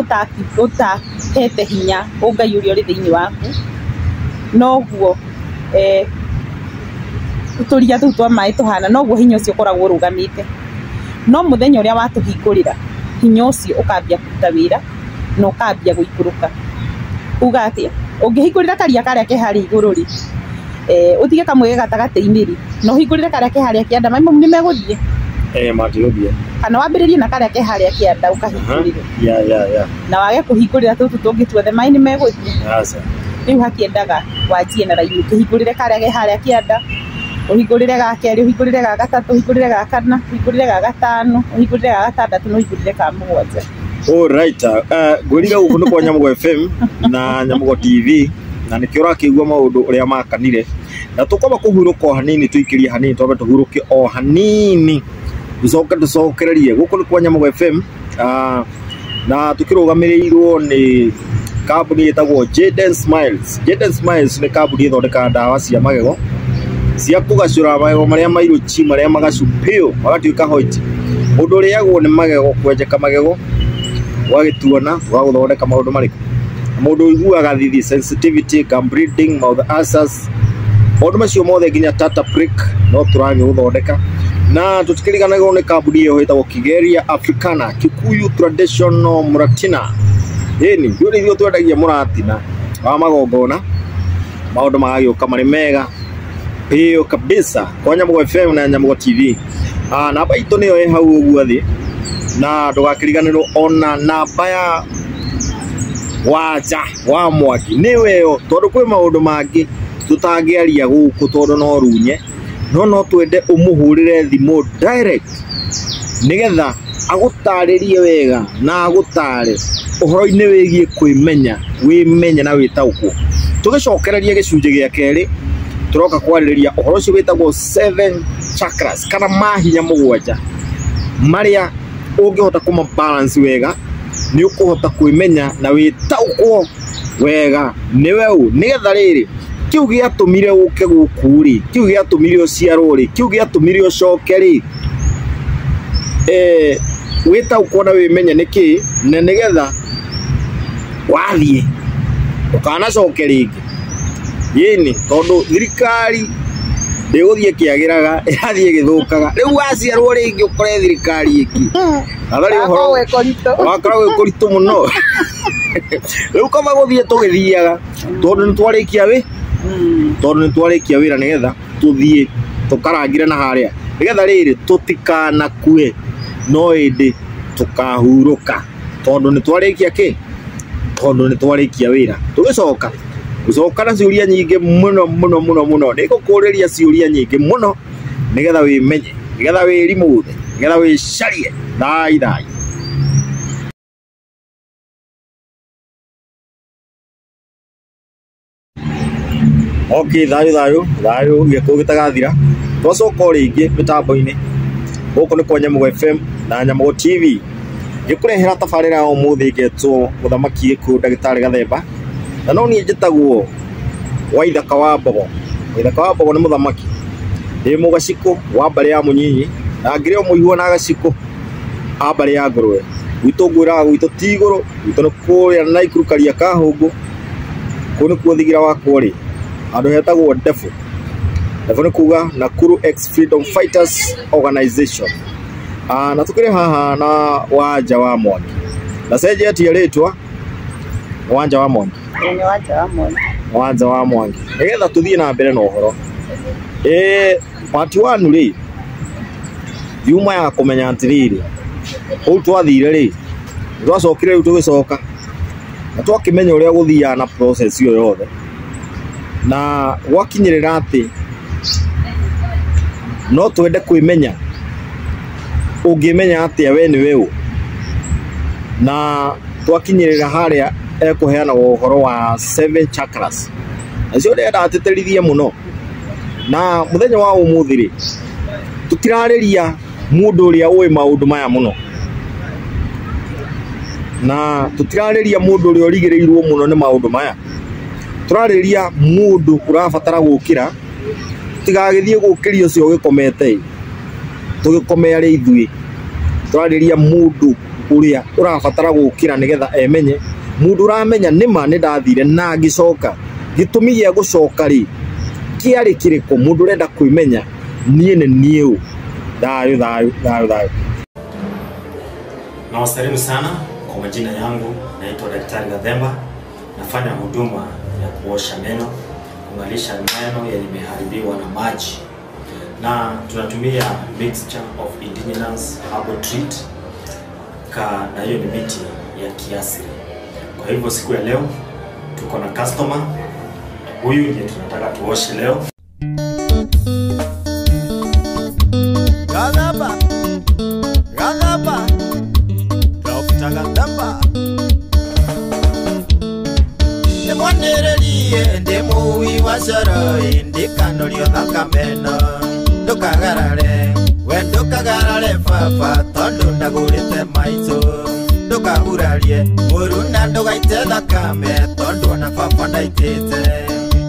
utahete hinya ungai uria uri thiini waku no guo turia tu twa mai tuhana no guo hinya ucio koragwo rugamite no muthenya uria watuhingurira hinya ucio ukambia kuruta wira no ukambia guikuruka uga atia ungihingurira karia karia ke hari iguru ri utige kamwe gatagati-ini ri no hingurire karia ke hari kianda mai ni meguthie matiguthie kana wambiririe na karia ke hari kianda ukahingurire na wage kuhingurira tutu tungi tuothe mai ni meguthie riu hakiendaga wanjie na raini ukihingurire karia ke hari kianda uhingurire ga keri uhingurire ga gatatu uhingurire ga kana uhingurire ga gatano uhingurire ga gatandatu no uhingurire ka mugwanja all right gwiriga guku ni kwa Nyamugo FM na Nyamugo TV na nikio rakigwa maundu uria makanire na tukoma kuhuruka hanini tuikirie hanini tobe tuhuruke o hanini tucokererie guku ni kwa Nyamugo FM na tukirugamirirwo ni kambuni itagwo Jaden Smiles. Jaden Smiles ni kambuni ithondeka ndawa cia magego cia kugacura magego maria mairuchi maria magacupio magatuika hoiti undu uriagwo ni magego kwenjeka magego wagituona waguthondeka maundu mariku mundu uiguaga thithi sensitivity gum bleeding mouth ulcers maundu macio mothe nginya tata prick no turangi guthondeka na tutikiriganaga ni kambuni iyo hitagwo Kigeria Africana Gikuyu traditional muratina yeni ndio ndio twendagia muratina wa magongona maundu magagioka mari mega hiyo kabisa kwa Nyamugo FM na Nyamugo TV namba itu niyo hau uguo thi na ndugakiriganirwo ona namba ya Wanja wa Mwangi niweyo tondu kwi maundu mangi tutangiaria guku tondu no runye no twende umuhurire thimo direct nigetha agutaririe wega na agutare uhoro-ini wigie kwimenya wimenye na witauko tugicokereria gicunje gia keri turoka kwaririria uhoro ucio witagwo 7 chakras kana mahinya mugwanja maria ungihota kuma balance wega ni ukuhota kwimenya na witauko wega niwe u nigetha riri kiu giatumire uke gukuri kiu giatumire uciaruri kiu giatumire ucokeri witauko na wimenya niki na nigetha wathie ukana cokeringi yini tondu thirikari ndiguthie kiagiraga irathie githukaga riu waciarwo ringi ukore thirikari iki athari uhoro wakora we kuritu muno riu kama guthie tugithiaga tondu nitwarikia wi tondu nitwarikia wira nigetha tuthie tukarangire na haria nigetha riri tutikana kue no indi tukahuruka tondu nitwarikia ki tondu nitwarikia wira tugicoka ucoka na ciuria nyingi muno nigukuriria ciuria nyingi muno nigetha wimenye nigetha wirimuthe nigetha wicarie thai okay thayu gikuyu gitagathira twacoka ringi mitambo-ini guku ni kwa Nyamugo FM na Nyamugo TV gikurehera tabarira ya umuthi ngetwo muthamaki Gikuyu Dagitari Gathemba na no nie njitagwo Waithaka wa Mbogo ni muthamaki ndi mugaciko wa mbare ya munyinyi na ngire muihuo na gaciko ambare ya ngurwe gwitu ngwira gwitu tiguru gwitu no kuria na ikurukaria kahungu kuni kuothigira wakwo ri andu hetagwo ndefu ni kuga Nakuru Ex Freedom Fighters Organization na tukire haha na Wanja wa Mwangi na seje ati ritwa Wanja wa Mwangi Wanja wa Mwangi nigetha tuthie na mbere na uhoro part 1 ri yuma ya kumenya atiriri u twathire ri twacokire ru tugicoka na twakimenya uria guthia na process iyo yothe na wakinyirira ati no twende kwimenya ungimenya ati we ni wewe na twakinyirira haria ekuheana uhoro wa 7 chakras acio ndenda ateterithie muno na muthenya wa umuthiri tutirariria mundu uria uwi maundu maya muno na tutirariria mundu uria origirirwo muno ni maundu maya turariria mundu urabatara gukira tigagithie gukirio ucio gikomete tugikomea ri ithui turariria mundu uria urabatara gukira nigetha emenye mundu uramenya nima ni ndathire na ngicoka gitumi gia gucoka ri kiari kiriko mundu renda kwimenya nie ni niu dayo na wasalimu sana kwa majina yangu naitwa Daktari Gathemba nafanya huduma ya kuosha meno kungalisha meno yaliyomeharibiwa na maji na tunatumia mixture of indigenous herbal treat na hiyo ni miti ya kiasili. Kwa hivyo siku ya leo tuko na customer huyu ndiye tunataka tuoshe leo. Gathemba Dr. Gathemba Nemwanererie coro indikanorio thakameno ndukagarare we ndukagarare baba tondu ndagurite maitu ndukagurarie muruna ndugaite thakame tondu ona baba ndaitite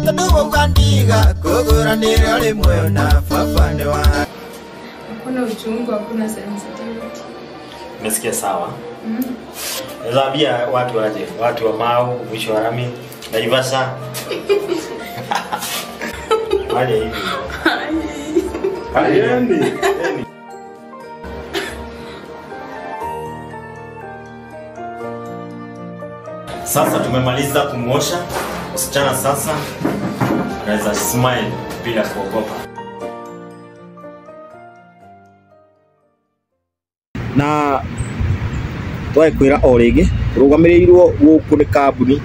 tondu ukandiga kuguranira rimwe na baba ni wa hakuna uchungu, hakuna sensitivity. Umesikia sawa? Naambia watu waje, watu wa Mau, mwisho wa Rami, Naivasha. Hali hivi. Hali. Sasa tumemaliza kumosha. Msichana sasa anaweza smile bila kuogopa. Na twakwira orege rugamirirwo guku ni kambuni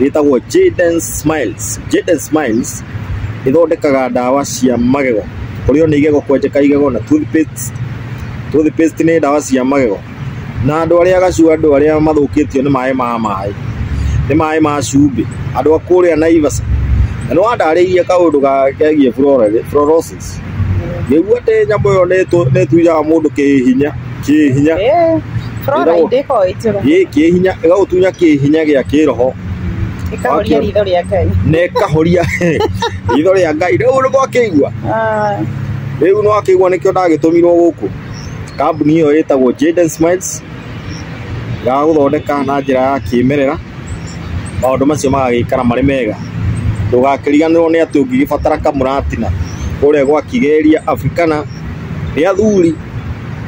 yitagwo Jaden Smiles. Jaden Smiles ithondekaga ndawa cia magego kurio ni igego kwenjeka igego na toothpaste ni ndawa cia magego na andu aria gacu andu aria mathukitio ni mai ni mai ma cumbi andu akuria Naivasha no andaririe kaundu gakegie fluorosis niguo te nyambo yo ne tuijaga mundu kihinya Fluoride ko itiro kihinya gautunya kihinya gia kiroho ikahoria ritho ria Ngai ne kahoria ritho ria Ngai riu ni gwakigua riu no akigua nikio ndagitumirwo guku kambuni iyo yetagwo Jaden Smiles ya guthondeka na njira ya kimerera maundu macio magagikara mari mega ndugakiriganirwo ni ati ungigibatara kamuratina uria gwakigeria Africana ni athuri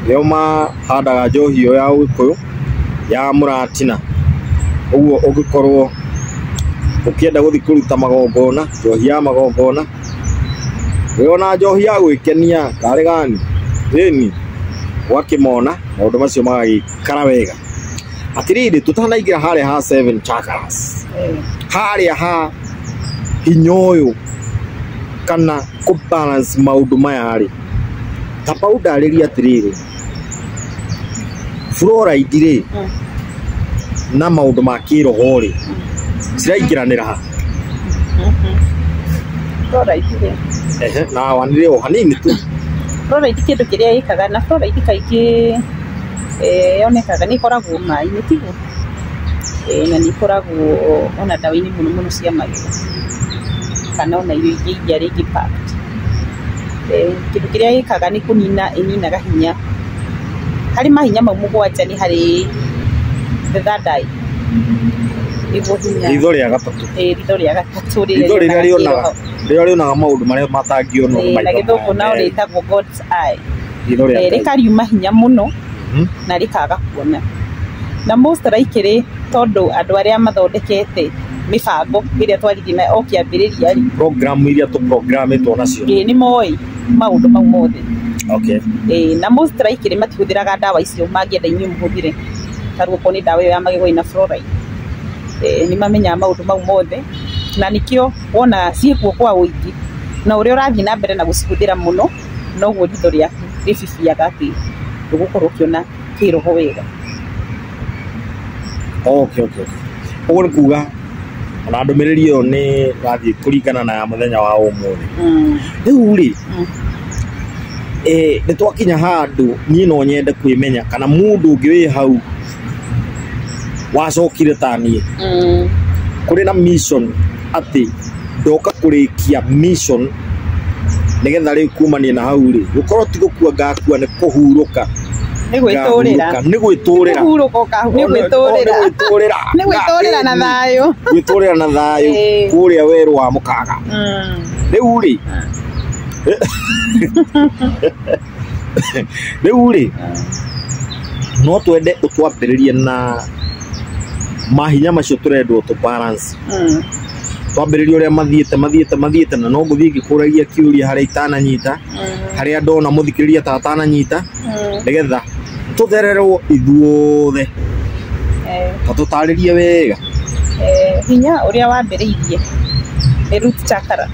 leo mahandaga njohi yo ya Gikuyu ya muratina uguo ugikorwo ukienda guthi kuruta magongona njohi ya magongona wona njohi ya gwikenia kare gani thini wakimona maundu macio magagikara wega atiriri tutanaingira haria ha 7 chakras haria ha hinyoyo kana ku balance maundu maya ri tapauda ariria atiriri fluoride ri na maundu ma kiroho ri ciraikiranira ha fluoride na wanire o hanini tu fluoride kindu kiria ikaga na fluoride kaiki yonekaga ni koragwo mai-ini tigu na ni koragwo ona dawa-ini muno cia magego kana ona irio ingĩ ringi packed kindu kiria ikaga ni kunina ininaga hinya hari mahinya mau mugwanja ni hari the third eye ritho ria gatatu ritho ria gatatu riria rionaga maundu maria matangionwo na githungu nao ritagwo God's eye rikariuma hinya muno na rikaga kuona na most likely tondu andu aria mathondekete mibango iria twarithi na okiambiriria ri program iria tu programitwo nacio ni moi maundu mau mothe okay na most likely matihũthĩraga ndawa icio mangĩenda inyuĩ mũhũthĩre tarwo ko ni ndawa ya magego ina fluoride ni mamenya maundu mau mothe na nikio wona ciĩkuo kwa ũingĩ na ũrĩa ũrathiĩ na mbere na gũcihũthĩra mũno noguo ritho rĩaku rĩbibiaga atĩ ndũgũkorwo ũkĩona kĩroho wega okay uguo ni kuga ona ndũmĩrĩri ĩyo nĩ rathiĩ kũringana na mũthenya wa ũmũthĩ rĩu rĩ nĩ twakinya handũ niĩ no nyende kwĩmenya kana mũndũ ũngĩ wĩ hau wacokire ta niĩ kũrĩ na mission atĩ ndoka kũrĩkia mission nigetha rĩu kumania na hau rĩ gũkorwo ti gũkua ngakua nĩ kũhurũka nĩ gwĩtũrĩra na thayũ gwĩtũrĩra na thayũ kũrĩa werũ wa mũkaga rĩu rĩ no twende ũtwambĩrĩrie na mahinya macio tũrendwo tũ balance twambĩrĩrie ũrĩa mathiĩte na no ngũthiĩ ngĩkũragia kĩũria harĩa itananyita harĩa ndona mũthikĩrĩria ta atananyita nĩgetha tũthererwo ithuothe tũtarĩrie wega hinya ũrĩa wambĩrĩirie nĩ root chakra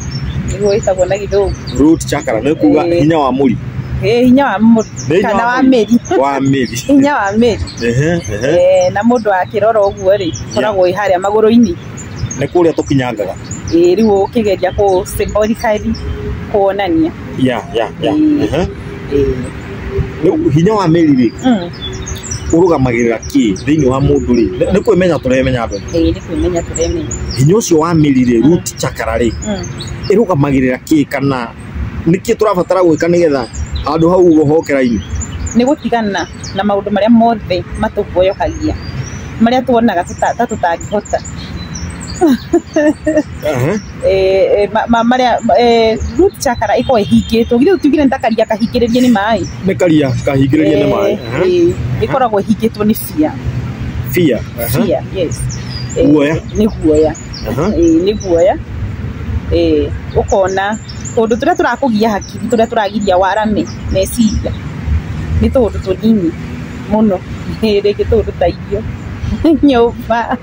nĩguo wĩtagwo na gĩthũngũ root chakra nĩ kuga hinya wa mũri hinya wa mũri kana wa mĩri hinya wa mĩri na mũndũ akĩrora ũguo rĩ koragwo harĩa magũrũ-inĩ nĩ kũrĩa tũkinyangaga riu ukigeria ko symbolically kuonania hinya wa meri urugamagirira ki thiini wa mundu ri ni kwimenya turemenya andu ni kwimenya turemenya hinya ucio wa meri ri root chakra ri irugamagirira ki kana niki turabatara gwika nigetha andu hau gohokera-ini ni gutigana na maundu maria mothe matuguoyokagia maria tuonaga tutangihota maria root chakra iko ihingitwo githu tugire ntakaria kahingiririe ni mai ni karia kahingiririe ni mai ikoragwo ihingitwo ni fear yes guoya ni guoya ukona tundu turia turakugia hakiri turia turagiria warame meciria ni tundu tunini muno rigi tundu ta irio nyumba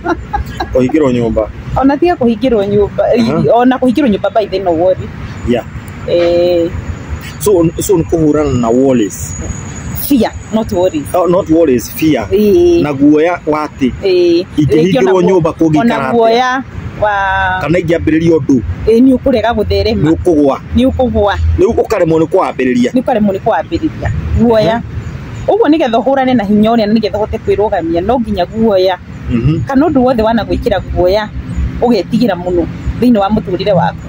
kuhingirwo nyumba ona tiga kuhingirwo nyumba ona kuhingirwo nyumba by the no worry so nikuhurana na worries fear not worries fear na guoya wati ingihingirwo nyumba kungikara ona guoya wa kana ingiambiriria undu ni ukurega gutherema ni ukugwa ni ukaremwo ni kwambiriria guoya uguo nigetha uhurane na hinya uria nigetha uhote kwirugamia no nginya guoya kana undu wothe wana gwikira guoya ugetigira muno thiini wa muturire waku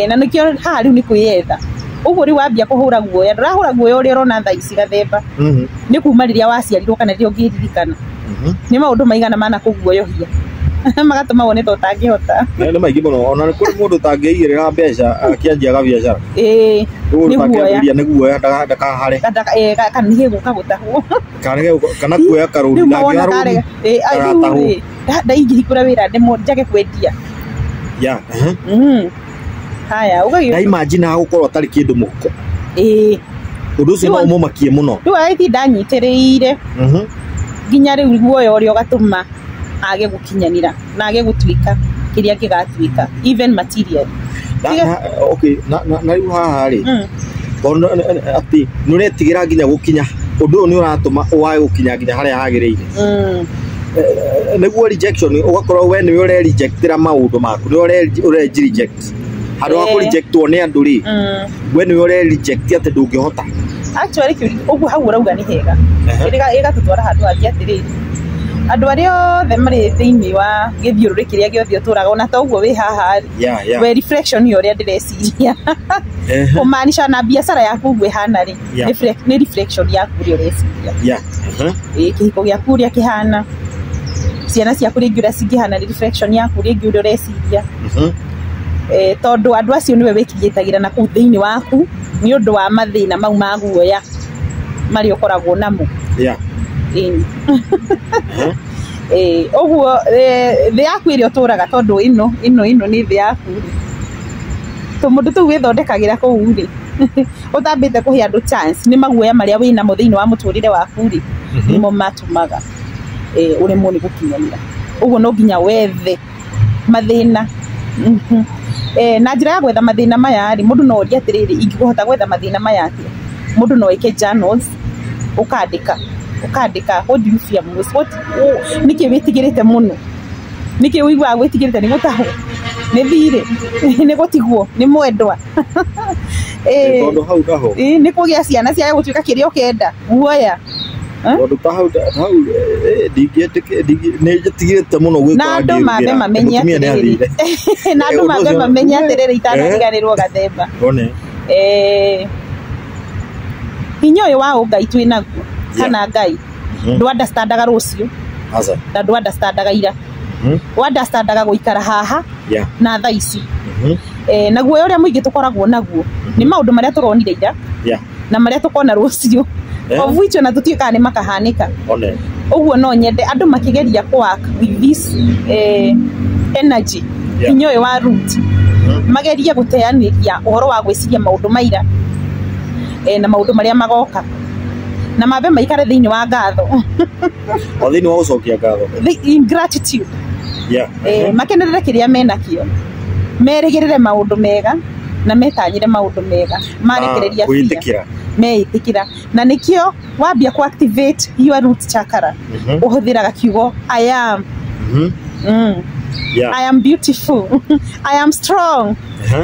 na nikio ha riu ni kwiyetha uguo ri wambia kuhura guoya ndurahura guoya uria urona thaa ici Gathemba ni kuma riria waciarirwo kana riria ungiririkana ni maundu maigana mana kuguoyohia magatuma wone to tangihota ni maingi muno ona kuri mundu tangiigirira mbeca akianjia biashara ni guoya ndakahare kanihe guka gutahwo kana kuoya karuri ndangiharo ndaingihikura wira ndemo njage kwendia haya ugagi na imagine gukorwo tari kindu muko undu ucio no umumakie muno riu aithi ndanyitiriire nginya riu guoya uria ugatuma age gukinyanira na age gutwika kiria kigatuika even material okay na riu haha ri kono ati nuretigira nginya gukinya undu ni uratuma uwae gukinya nginya haria hagirire niguo rejection ugakorwo we ni ure rejectira maundu maku ni ure reject handu ha ku rejectwo ni andu ri we ni ure reject ati ndungihota actually uguo hau urauga ni hega iriga tutwara handu hangi atiriri andu aria othe mari thiini wa githiururi kiria giothe uturaga ona ta uguo wi haha we reflection yo ria ndireciria kumaanisha na biashara yaku gwe hana ri ni reflection yaku ria ureciria kihiko giaku ria kihana ciana ciaku ringi uria cingihana ni reflection yaku ringi uria ureciria tondu andu acio niwe wikigitagira na kuu thiini waku ni undu wa mathina mau ma guoya mari ukoragwo namo uguo thi yaku iria uturaga tondu ino ni thi yaku mundu tu withondekagira kuu ri utambite kuhe andu chance ni maguoya maria wina mo thiini wa muturire waku ri nimo matumaga uremwo ni gukinyanira uguo no nginya wethe mathina na njira ya gwetha mathina maya ri mundu no ria atiriri ingikuhota gwetha mathina maya atia mundu no ike journals ukandika what do you fear most what niki witigirite muno niki wigwa witigirite ni gutaho ni thire ni gutigwo ni mwendwa tondu hau gaho ni kugia ciana cia gutwika kiria ukenda guoya tondu ta hau ni jitigirite muno gwikora na andu mambe mamenye atiriri na andu mambe mamenye atiriri itanagiganirwo Gathemba one hinya uyu wa ungai twinaguo kana ngai ndu understandaga rucio na ndu understandaga ira understandaga guikara haha na thaa ici na guoya uria muingi tukoragwo naguo ni maundu maria turonire ira na maria tukona rucio of which na tutiika ni makahanika uguo no nyende andu makigeria work with this energy hinya uyu wa root mageria guteaniria uhoro wa gwiciria maundu maira na maundu maria magoka na mabe maikare thiini wa ngatho o thiini wa ucokia ngatho ingratitude makenerere kiria menakio merigirire maundu mega na metanyire maundu mega marekereria kuitikira meitikira na nikio wambia ku activate your root chakra uhuthiraga kiugo I am Yeah. I am beautiful. I am strong.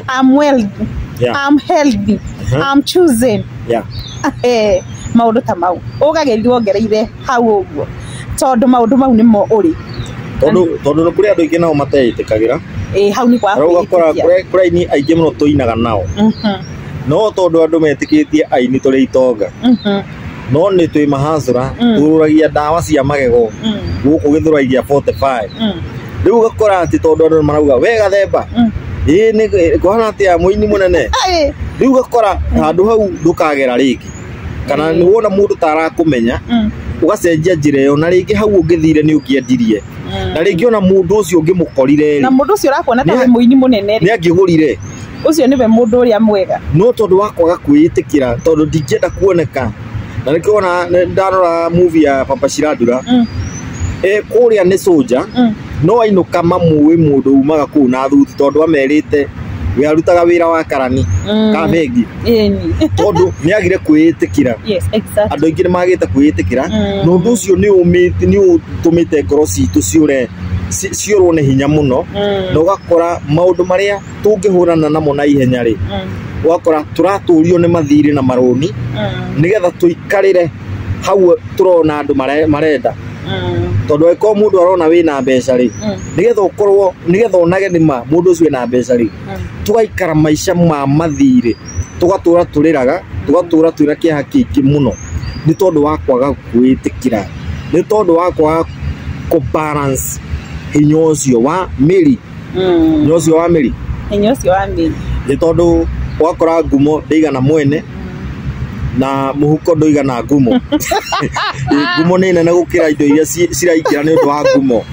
I'm wealthy. Yeah. I'm healthy. I'm chosen. Yeah. Maundu ta mau. Ugagerio ngereire hau uguo. Tondu maundu mau nimo uri. Tondu kuri andu ingi nao mateitikagira. Hau ni kwa. Ugakora kuri ni aingi muno tuinaga nao. No tondu andu metikitie aini turi itonga. No ni twi mahazura tururagia dawa cia magego. Guku githuragia 45. Riu ugakora ati tondu andu marauga we Gathemba. Ni kuhana atia muini munene. Riu ugakora handu hau ndukagera ringi. Kana ni wona mundu tarakumenya ugacenjia njira iyo na ringi hau ungithire ni ukiendirie na ringi ona mundu ucio ungimukorire na mundu ucio urakona ta muini munene ni angigurire ucio niwe mundu uria mwega no tondu wakwaga kwiitikira tondu ndingenda kuoneka na nikiona ndarora movie ya Papa Shiradura kuria ni soldier no ainuka mamuwi mundu umaga ku na thuti tondu amerite we arutaga wira wa karani ka bengi tondu ni agire kwiitikira yes exactly andu ingi magite kwiitikira no ndu ucio ni umiti ni utumite ngoro citu ciurwo ni hinya muno na ugakora maundu maria tungihurana namo na ihenya ri ugakora turaturio ni mathiri na maroni nigetha tuikarire hau turona andu marenda tondu eko mundu arona wina mbeca ri nigetha ukorwo nigetha onage nima mundu ucio wina mbeca ri tugaikara maisha ma mathiri tugatura turiraga tugatura twina kiaha kingi muno ni tondu wa kwaga kwitikira ni tondu wa kwaga ku balance hinya ucio wa miri hinya ucio wa miri ni tondu wakora ngumo ndigana mwene na muhuko ndoigana ngumo ngumo ni nene gukira indo iria ciraikira ni undu wa ngumo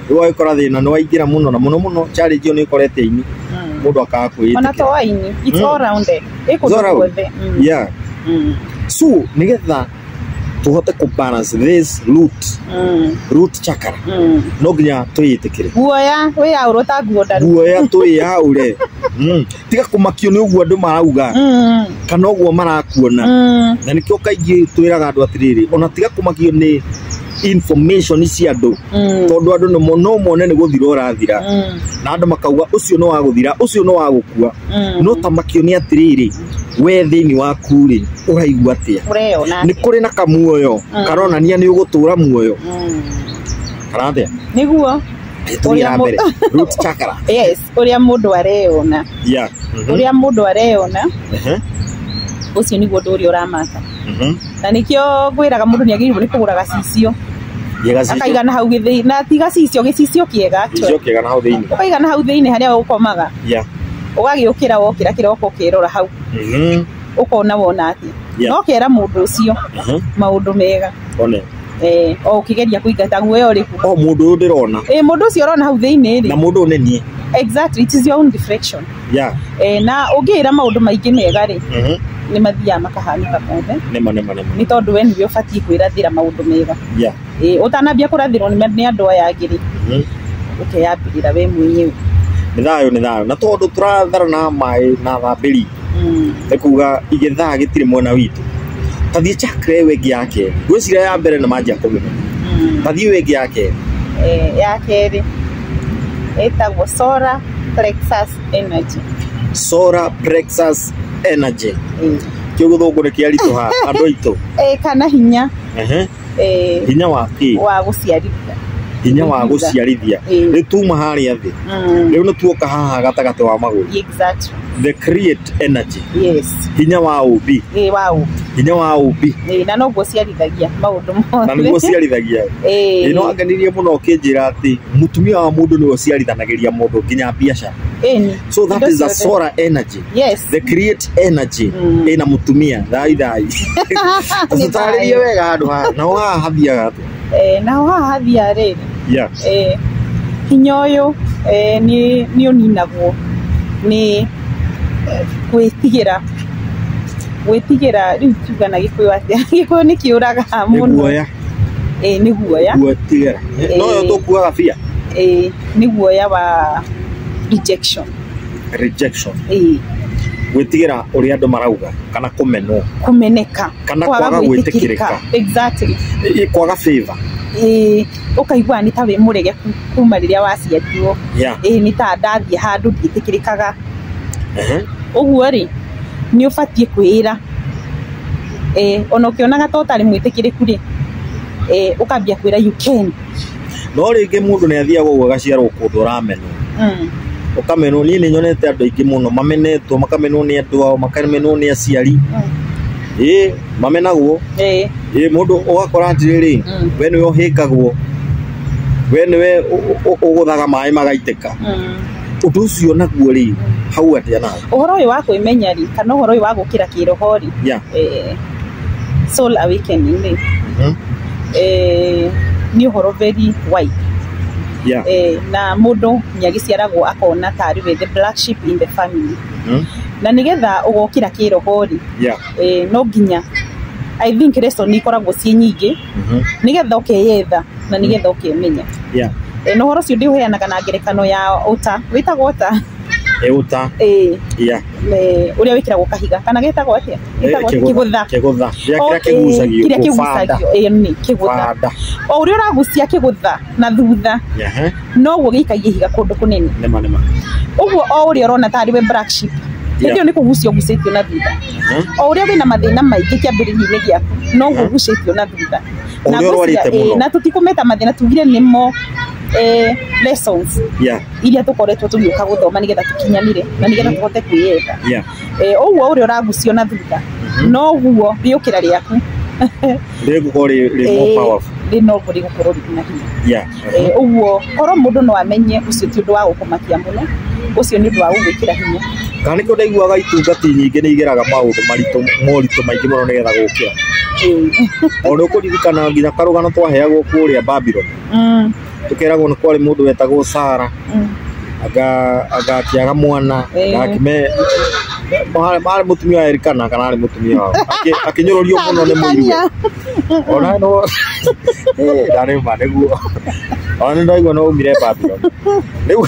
rwo ikora thina no waingira muno na muno challenge ni ikorete ini mundu akaga kwiitikira ona to waini it's all rounded ikuthothe yeah so nigetha tuhote ku balance this root chakra no ginya tuyitikire guoya we auro ta guoda guoya tuyaure tiga kumakio ni uguo andu marauga kana uguo marakuona na nikio kaingi twiraga andu atiriri ona tiga kumakio ni information cia andu tondu andu no mone ni guthira urathira na andu makauga ucio no waguthira ucio no wagukua no tamakio ni atiriri we thini waku ri uraigua atia ni kuri na kamuoyo karonania ni ugutura muoyo karathia niguo uria mbere root chakra yes uria mundu areona yeah uria mundu areona ucio niguo nduri uramaka na nikio ngwiraga mundu ni agirwo ni kuguraga cicio akaigana hau githi na tiga cicio gicicio kiega na hau thiini akaigana hau thiini haria ukomaga yeah ugagiukira wokira kiroko kirora hau ukona wona ati no kera mundu ucio maundu mega one o kigeria kuingata guoya uriku o mundu ndirona mundu ucio urona hau thiini ri na mundu nenie exactly it is your own reflection yeah na ungira maundu maingi mega ri ni mathia makahanika mothe nema ni tondu we ndio fatii kwirathira maundu mega yeah utanambia kurathirwo ni andu aya angiri ukeyambirira we mwenyewe ni thayo na tondu turatharana mai na thambiri ekuga igetha gitire mwena witu tathie chakra wengi yake gwicira ya mbere na manjia kumenya tathie wengi yake yake etagwo solar plexus energy kio guthungu ni kiarito ha andu aitu kana hinya hinya wa ki wa guciarithia hinya wa guciarithia ni tuma haria thi riu no tuoka haha gatagate wa maguru exactly the create energy yes hinya wa ubi hinya wa ubi na no guciarithagia maundu mothe na no guciarithagia no anganirie muno kinjira ati mutumia wa mundu ni guciarithanagiria mundu nginya biacara so that is a solar energy yes the create energy ina mutumia thai tutaririe wega handu ha na wa hathiaga na wa hathia ri yeah hinya uyu ni uninagwo ni gwitigira riu tugana Gikuyu atia Gikuyu ni kiuraga muno ni guoya gwitigira no yo tukuaga bia ni guoya wa rejection gwitigira uri andu marauga kana kumeneka kana kwaga gwitikirika exactly kwaga favor ukaigua ni ta we murege kuma riria waciarirwo ni ta ndathie handu nditikirikaga uguo ri ni ubatie kwira ona ukionaga to tari mwitikiriku ri ukambia kwira you can no ringi mundu ni athiaga uguo gaciarwo kundu rameno ukamenwo ni nyonete andu aingi muno mamenetwo makamenwo ni andu ao makamenwo ni aciari mamenagwo mundu ugakora atiriri we niwe uhikagwo we niwe uguthaga mai magaiteka undu ucio naguo ri hau atia nayo uhoro uyu wa kwimenya ri kana uhoro uyu wa gukira kiroho ri soul awakening ri ni uhoro very wide na mundu nyagiciaragwo akona tari we the black sheep in the family na nigetha ugokira kiroho ri no nginya I think lesson ikoragwo ci nyingi nigetha ukeyetha na nigetha ukemenya no horo cio ndiuheanaga na ngerekano ya uta witagwo uta uta uria wikiragwo kahiga kana getagwo atia kigutha kira kigusagio ni kigutha o uria uragucia kigutha na thutha no guo gikagie higa kundu kunene nema uguo o uria urona tari we black sheep ndio ni kugucio gucetio na thutha o uria wina mathina maingi kiambiriria giaku no guo gucetio na thutha na tutikumeta mathina tugire nimo lessons iria tukoretwo tugiuka guthoma nigetha tukinyanire na nigetha tuhote kwiyetha uguo uria uragucio na thutha no guo riukira riaku rigukorwo ri more powerful no kuri gukorwo na hinya uguo koro mundu no amenye ucio ti undu wa gukumakia muno ucio ni undu wa gugwikira hinya kana ko ndaiguaga itungati nyingi ni igeraga maundu moritu maingi muno nigetha gukira ona ukuririkana nginya karugano twaheagwo kuria Babylon tukeragwo ni kwari mundu wetagwo Sara agakiaga mwana agakime mari mutumia erikana kana ari mutumia wao akinyururio muno ni muiru ona no dare maneguo ona ndaigwa no umire Babylon riu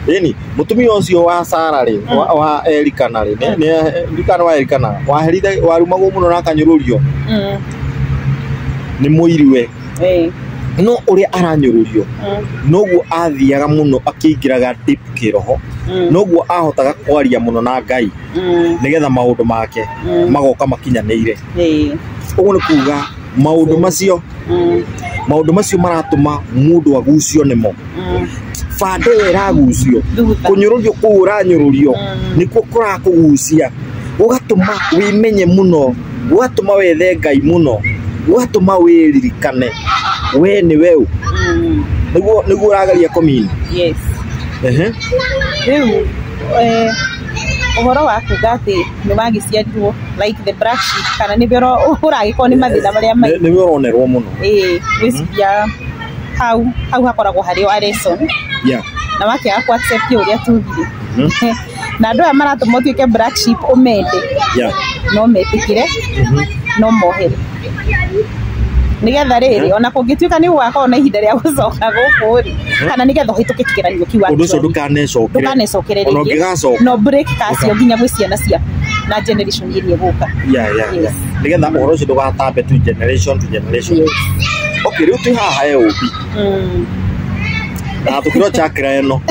yani mutumia ucio wa Sara ri wa erikana ri ni ndikana wa erikana waherithia warumagwo muno na kanyururio ni muiriwe no uria aranyururio noguo athiaga muno akiingiraga deep kiroho noguo ahotaga kwaria muno na Ngai nigetha maundu make magoka makinyaneire uguo ni kuga maundu macio maratuma mundu agucio nimo fande iragucio kunyururio ku uranyururio nikuo kurakugucia ugatuma wimenye muno ugatuma wethe Ngai muno ugatuma wiririkane we ni weu niguo uragaria komini uhoro wa kugati ni magiciarirwo like the black sheep kana ni bero uragikoni mathina maria mai ni bero onerwo muno wiciria hau hakoragwo hari wa lesson na wake akwa accept uria tugire na ndo amaratumwo tuike black sheep umende no metikire no mohere nigetha riri ona kungituika ni gwakwa na ihinda ria gucoka gukuri kana nigetha hituke kigeranio kiwa undu ucio ndukanecokere ona ungigacoka no break kacio nginya gwi ciana cia na generation iria guka nigetha uhoro ucio ndugatambe to generation okay riu tu haha ubi na tukiro chakra eno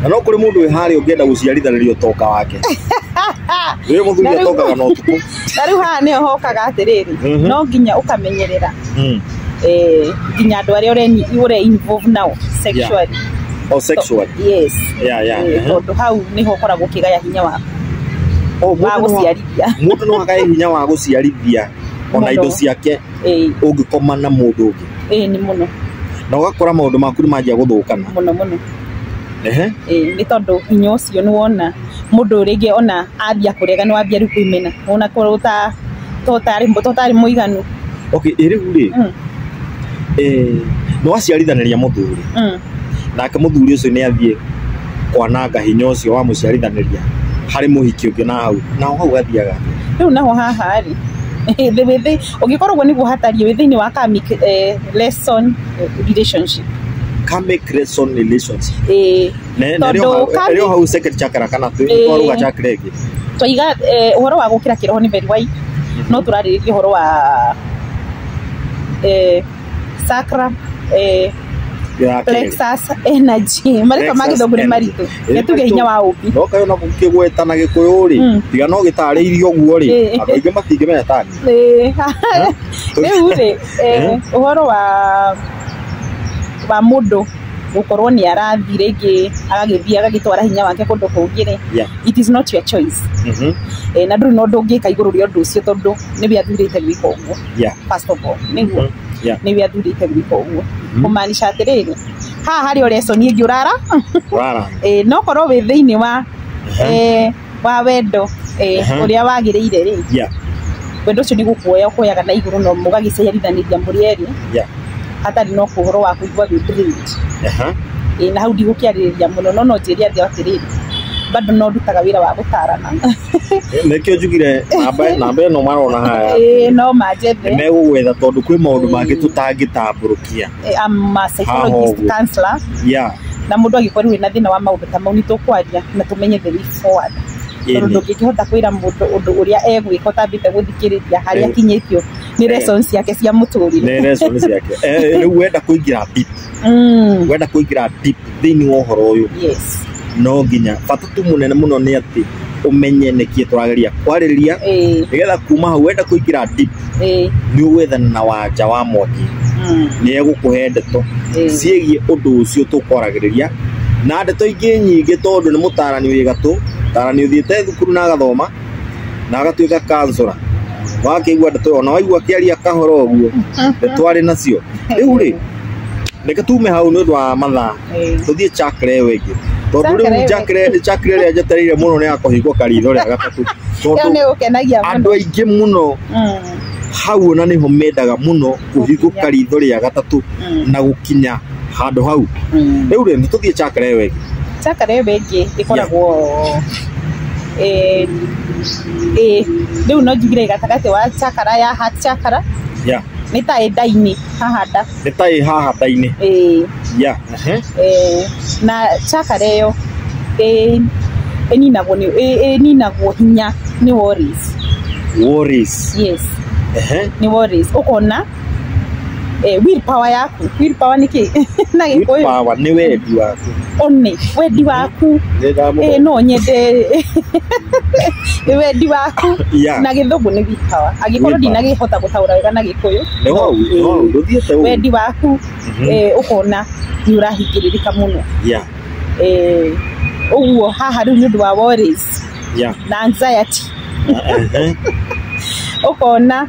no kuri mundu wi hari ungienda guciarithanĩrio toka wake we muthuri atokaga no tuku riu haha ni hokaga atiriri no nginya ukamenyerera nginya andu aria ure involve now sexually yes tondu hau niho koragwo kigaya hinya wa guciarithia mundu no agaya hinya wa guciarithia ona indo ciake ungikoma na mundu ungi ni muno na ugakora maundu maku ni manjia guthukana muno ni tondu hinya ucio ni wona mundu ringi ona athia kurega ni wambia ri kwimena ona kuruta totari muiganu okay iriu ri no aciarithaniria muthuri nake muthuri ucio ni athie kwananga hinya ucio wa muciarithaniria hari muhiki ungi na hau athiaga riu naho haha ri the ugikorwo niguo hatarie within wa karmic lesson relationship karmic lesson relationship ndio hau second chakra kana turuga chakra igi toiga uhoro wa gukira kiroho ni very wide no turaririria uhoro wa sacra plexus energy mariko magithogo ni maritu getuge hinya wa ubi no kayo na kugweta na gikuyu ri tiga no gitariirio guo ri abaige matinge metani uri uhoro wa mundu gukorwo ni arathire ngi agagithia agagitwara hinya wake kundu kungire it is not your choice na nduri no ndungika iguru ri undu ucio tondu ni bia thurite gwika uguo first of all niguo ni bia thurite gwika uguo kumaanisha atiriri haha hari lesson ingi urara no korwo wi thiini wa wa wendo uria wagiriire ri wendo ucio ni gukuoya kuoyaga na iguru no mugagicerithaniria murieri hatari no kuhoro wa kuigwa githiriti na hau ndigukiaririria muno no njiria ndio atiriri bado no ndutaga wira wa gutarana nekio njugire namba no marona haya no majethe megugwetha tondu kwi maundu mangi tutangitamburukia am a psychologist counselor na mundu agikorwo wina thina wa maundu ta mau ni tukwaria na tumenye the way forward tondu ngikihota kwira mundu undu uria egwika utambite guthikiriria haria kinyitio ni lessons yake cia muturire ni lessons yake riu wenda kuingira deep wenda kuingira deep thini wa uhoro uyu no nginya batutu munene muno ni ati umenye nekie turageria kwariria nigetha kuma hau wenda kuingira deep ni wethana na Wanja wa Mwangi ni egukuhe ndeto ciegie undu ucio tukoragiriria na ndeto ingi nyingi tondu ni mutarani wi gatu tarani uthiete thukuru na agathoma na agatuika counselor wakigwa ndeto ona waigua kiaria kahoro uguo twari nacio riu ri reke tume hau ni undu wa mathaa tuthie chakre wengi tondu riu chakre ria jetereire muno ni akohingwo karitho ria Gatatu tondu ni ukenagia muno andu aingi muno hau na niho mendaga muno kuhingwo karitho ria Gatatu na gukinya handu hau riu ri ni tuthie chakre wengi ikoragwo riu no njugire gatagati wa chakara ya heart chakra ni ta ndaini hahanda ni ta haha ndaini na chakara yo ninagwo hinya ni worries yes ni worries ukona will power niki na gikuyu will power ni wendi waku wendi waku no nyende wendi waku na githugu ni will power agikorwo ndinagihota gutaura wega na gikuyu no nduthiete wendi waku ukona ni urahingiririka muno uguo haha riu ni undu wa worries na anxiety ukona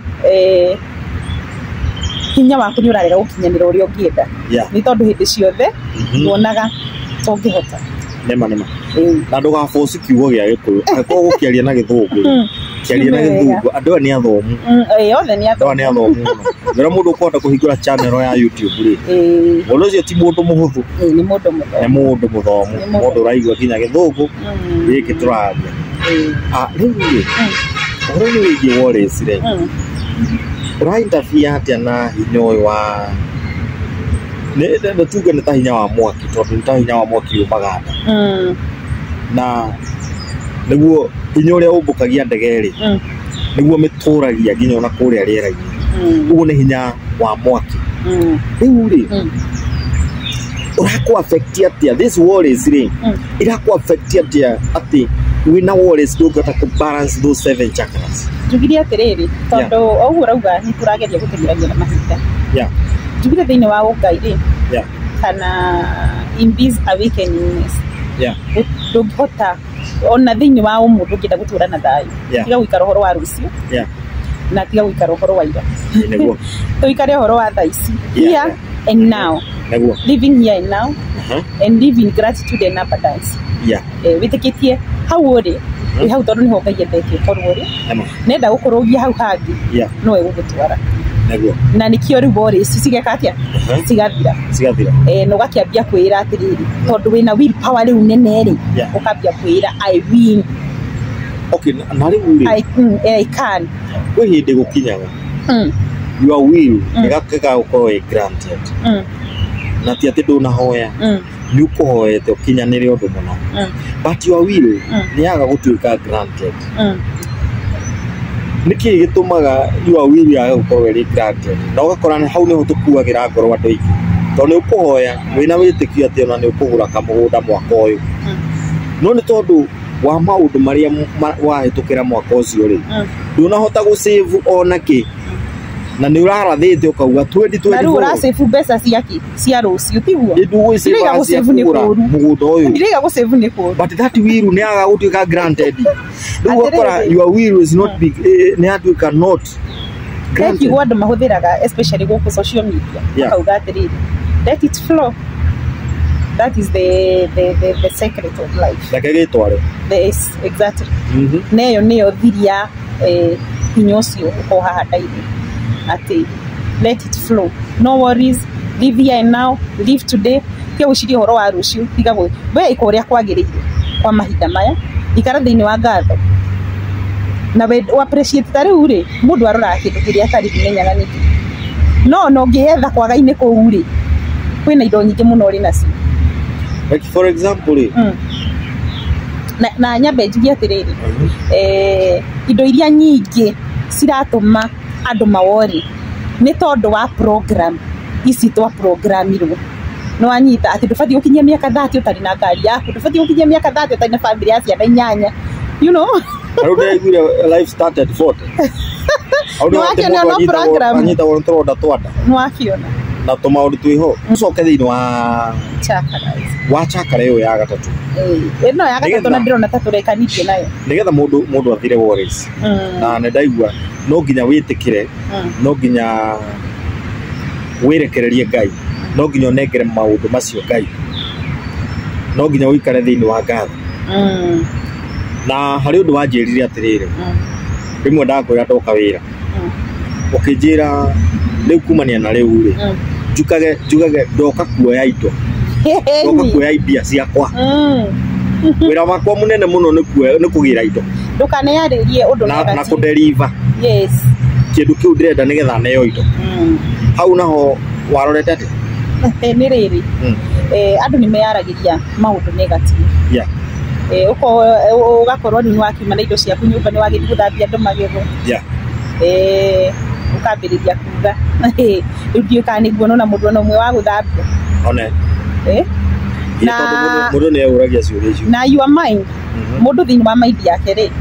hinya waku ni urarega gukinyanira uria ungienda ni tondu hindi ciothe nduonaga tongihota nema na nduga force kiugo gia gikuyu agiko gukiaria na githungu kiaria na githungu andu ni athomu othe ni athomu ngira mundu ukota kuhingura channel ya YouTube ri mundu ucio ti mundu muhuthu ni mundu muthomu mundu uraigwa kinya githungu giki turaria riu uri wigi worries ri interfere atia na hinya wa ne tuge ne ta hinya wa mwaki tondu ta hinya wa mwaki umaganda na niguo hinya uria umbukagia ndegeri niguo mituragia nginya ona kuria riera-ini uguo ni hinya wa mwaki riu ri uraku affect atia this worries ri iraku affect atia ati wina worries ndungata ku balance those 7 chakras njugire atiriri tondu ogu urauga ni turageria gutegerania na mahinda njugire thiini wa ugai ri kana in this awakenings ndungihota ona thiini wa umundu ngienda gutura na thayu tiga guikara uhoro wa rucio na tiga guikara uhoro wa ira niguo tuikare uhoro wa thaici here and now living here and now and live in gratitude and abundance witikitie hau uri hau tondu niho Ngai endete korwo ri nenda gukurugia hau hangi no egugutwara na nikio riu bori cigeka atia cigathira no gakiambia kwira atiriri tondu wina will power riu nene ri ukambia kwira I win na riu ri I can we hindi gukinyaga your will igakeka ukorwo granted na ti ati nduna hoya ni ukuhoete ukinyanire undu muno but your will ni yaga gutuika granted niki gitumaga you are will ya gukorwo ri granted na ugakora ni hau niho tukuagira ngoro andu aingi to ni ukuhoya wina witikio ati ona ni ukugura kamugunda mwaka uyu no ni tondu wa maundu maria wahitukira mwaka ucio ri ndunahota gu save ona ki na ni urarathite ukauga 2024 na ura save mbeca ciaki cia rucio tiguo ndugu save ni kuru mugunda uyu ndiriga gu save ni kuru but that will ni aga gutuika granted ndugu ukora your will is not big ni atu cannot thank you andu mahuthiraga especially go social media akauga atiriri let it flow. That is the secret of life. Like gitware. Yes, exactly. Neyo thiria hinyocio ko haha daily. Ati let it flow. No worries. Live here and now. Live today. Kia ushiri horo wa rucio tiga go. We ikoria kwagirire kwa mahinda maya. Ikara thiini wa ngatho. Na we appreciate tare ure. Mundu arora kindu kiria atari menyaga niki. No ngietha kwaga-ini ko ure. Kwina indo nyingi muno ri nacio. Like for example, na nyambe njugie atiriri indo iria nyingi ciratuma andu mawori ni tondu wa program ici twa programirwo no anyita ati ndubati ukinyia miaka 30 utari na ngari yaku ndubati ukinyia miaka 30 utari na family ya ciana inyanya you know how do life started 40 no akiona no program anyita wontroda twada no akiona na tumaundu twiho mucoke thiini wa chakara iyo ya gatatu no ya gatatu na ndirona ta turekanitie nayo nigetha mundu athire worries na ndaigua no nginya witikire no nginya wirekererie Ngai no nginya onengere maundu macio Ngai no nginya uikare thiini wa ngatho na hari undu wanjirire atirire rimwe ndakwira ndoka wira ukijira riu kumania na riu ri njugage ndoka kuoya indo ndoka kuoya ibia ciakwa wira wakwa munene muno ni kugira indo ndukane yaririe undu na kudeliver yes kindu kiu ndirenda nigetha neyo indo hau naho warorete ati ni riri andu ni meyaragiria maundu negative uko ugakorwo ni wakiuma na indo ciaku nyumba ni wagithii guthambia andu magego ukambiriria kuga ndio kani guono na mundu no mwe wa guthambia one na mundu ne uragia ciuria icio na your mind mundu thini wa mind yake ri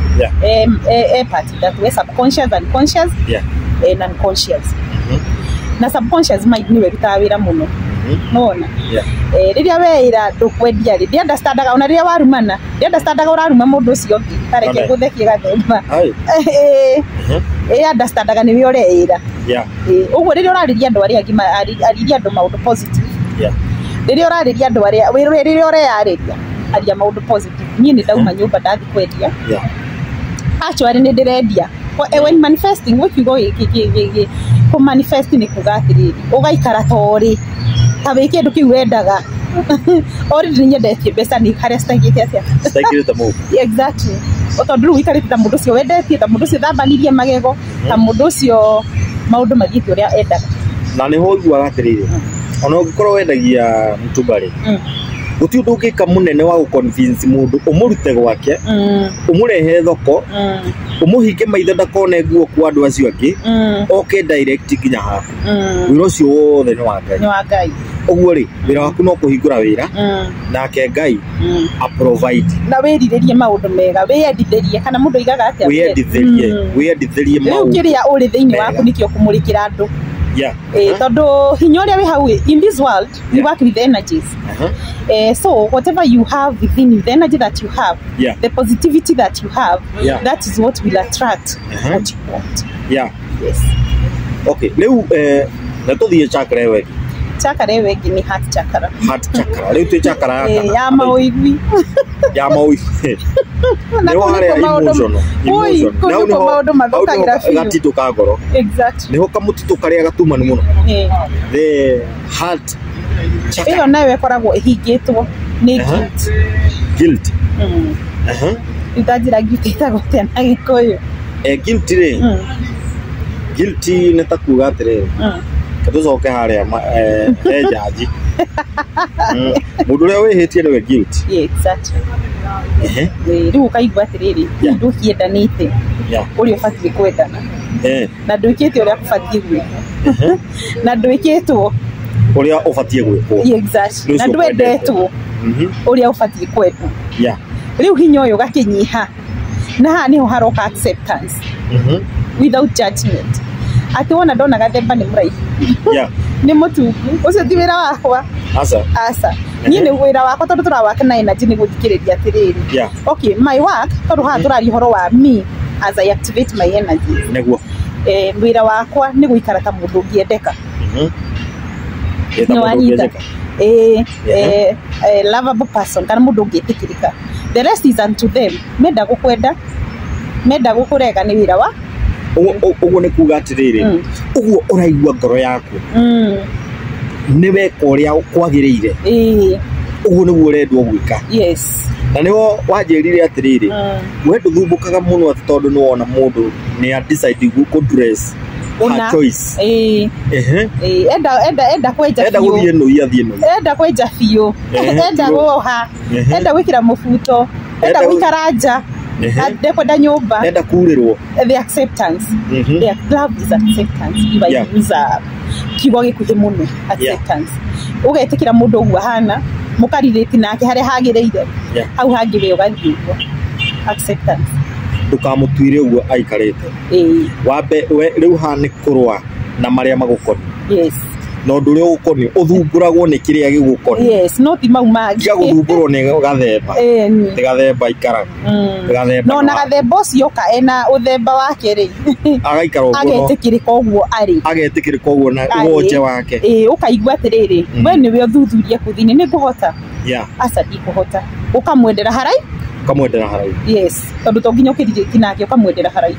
part that we subconscious and conscious and unconscious na subconscious mind ni weruta wira muno nona riria weira ndukwendia ri understandaga ona riria warumana understandaga uraruma mundu ucio ngi tareke guthekie Gathemba understandaga ni we ureira uguo riria urariria andu aria ngima ariria andu maundu positive riria urariria andu aria riria ureyariria aria maundu positive nie ni ndauma nyumba ndathi kwendia actually ni ndirendia when manifesting what you go ko manifest ni kugatiriri ugaikara tori tabe kindu kiu wendaga ori ndinyendetie mbeca ni haria stagite atia stagite mu exactly otondu wikarite ta mundu cio wendetie ta mundu cio thambanirie magego ta mundu cio maundu magite uria endaga na ni ho igua gatiriri ona ugikorwo wendagia mtumbari guti undu ngika munene wa guconvince mundu umurute gwake umurehe thoko umuhinge maitho ndakone nguo kwa andu acio angi oke direct nginya haku wira ucio wothe ni wa Ngai uguo ri wira waku no kuhingura wira nake Ngai a provide na wiriririe maundu mega wiyendithirie kana mundu igaga atia wiyendithirie maundu kiria uri thiini waku nikio kumurikira andu tondu hinya uria wi hau in this world we work with energies so whatever you have within you, the energy that you have the positivity that you have that is what will attract what you want yes okay leo na tuthie chakra ewe chakra ewe ni heart chakra leo tu chakra ya maoigwi leo hale emotional now no maundu mathukagira fiu gatito ka ngoro exactly niho kamutito karia gatuma ni muno the heart chakra iyo nayo ikoragwo ihingitwo ni guilt itajira gitita gute na Gikuyu guilt ri guilt ne takuga atiriri tucoke haria jaji mundu uria wihitie niwe guilty. Exactly. Riu kaigua atiriri ndu kiendanite uri ubatie kwendana na ndwikite uria kubatie gwika na ndwikitwo uria ubatie gwikwo. Exactly. Na ndwendetwo uria ubatie kwendwo. Riu hinya uyu gakinyiha na ha niho haroka acceptance without judgment. Ati wona ndona Gathemba ni muraihu ni mutungu ucio ti wira wakwa asa ni ni wira wakwa tondu turawaka na energy ni guthikiriria atiriri. Okay, my work tondu ha turari horo wa me as I activate my energy neguo wira wakwa ni guikara ta mundu ngiendeka no anyita lovable person kana mundu ngitikirika. The rest is unto them. Menda gukwenda menda gukurega ni wira wa uguo ni kuga atiriri uguo uraigua ngoro yaku ni weka uria kwagiriire uguo ni guo rendwo gwika. Yes. Na niwo wanjirire atiriri we nduthumbũkaga muno tondu ni wona mundu ni a decide ku dress her choice. Enda kwenja enda guthie no iathie no enda kwenja biũ enda guoha enda gwikira mubuto enda gwikara nja enda kwenda nyumba enda kurirwo. The acceptance the love is acceptance iba user kigo gikuhi muno acceptance ugetikira mundu uguo hana mukaririti nake hari hagireire hau hangire ugathigwo acceptance ndukamutuire uguo aikarite wambe riu ha ni kurwa na maria magukoni. Yes. No ndu ri ugukoni uthumbũragwo ni kiria gigukoni. Yes, no ti mau magi ya guthumbũrwo ni Gathemba. Ti Gathemba ikara Gathemba no na Gathemba ucio ka ena uthemba wake ri agaikara uguo agetikirika uguo ari agetikirika uguo na wonje wake ukaigua atiriri we ni we uthuthuria kuthini ni nguhota asa di kuhota ukamwendera harai yes tondu to nginya ukiriki nake ukamwendera harai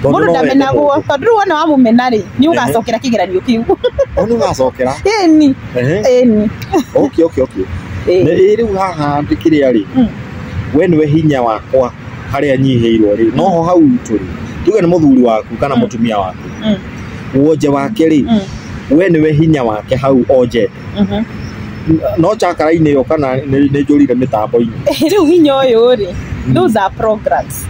mundu ndamenagwo tondu wona wa mumena ri ni ugacokera kigeranio kiu onu gacokera okay ne riu haha ndikiria ri we niwe hinya wakwa haria nyiheirwo ri no hau turi tuge ni muthuri waku kana mutumia waku wonje wake ri we niwe hinya wake hau onje no chakara-ini yo kana ni njurire mitambo-ini riu hinya uyu ri those are programs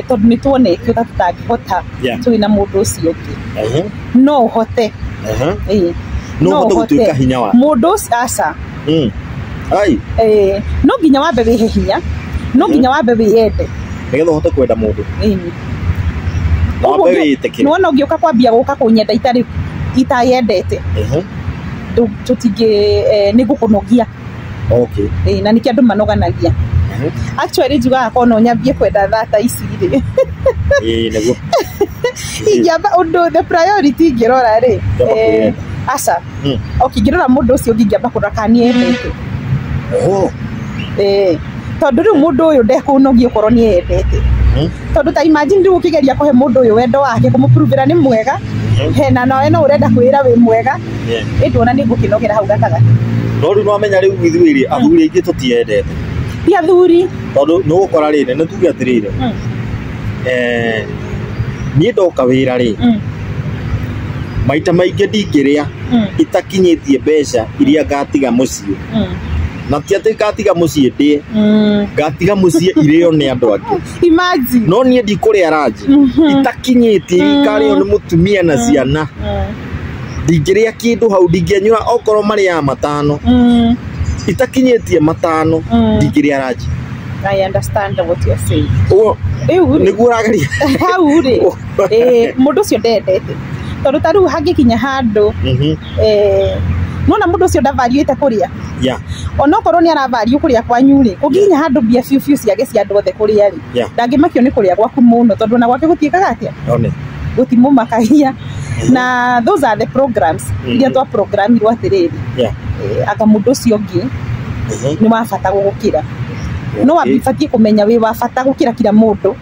tondu ni tuonete tutangihota twina mundu ucio ungi no uhote no uhote gutuika hinya wa mundu asa ai no nginya wambe wihe hinya no nginya wambe wiyende nigetha uhote kwenda mundu wambe wiyitikire no no ngiuka kwambia guka kunyenda itayendete tutingi nigukunogia. Okay. Na niki andu manoganagia. Actually juga kono nyambie kwenda thata ici ri neguo ijamba undu the priority ngirora ri asa okay ngirora mundu ucio ngingamba kurakani endete tondu riu mundu uyu ndekunogia ukorwo ni endete tondu ta imagine riu ukigeria kuhe mundu uyu wendo wake kumuprovera ni mwega hena nawe no urenda kwira wi mwega nduona ni ngukinogera hau gatagati no riu no amenya riu ithuiri athuri aingi tutiendete ti athuri tondu no gukora ri ne tuge atirire ni ndoka wira ri maita maingi ndingiria itakinyitie mbeca iria ngatiga mucii na ti ati ngatiga mucii ndi ngatiga mucii irio ni andu angi imagine no nie ndikuria ranji itakinyitie ikario ni mutumia na ciana ndingiria kindu hau ndingianyua okoro mari ya matano itakinyitie matano ndingiria ranji. I understand what you're saying. Niguo rageria hau ri mundu ucio ndendete tondu ta riu hangikinya handu nona mundu ucio ndavariite kuria ona okorwo ni aravario kuria kwanyu ri kunginya handu mbia fiu ciage cia andu othe kuria ri ndangimakio ni kuria gwaku muno tondu na gwake gutiikaga atia gutimumakagia na those are the programs iria twa programirwo atiriri aka mundu ucio ngi ni wabata gugukira no wabifatie kumenya wi wabata gukira kila mundu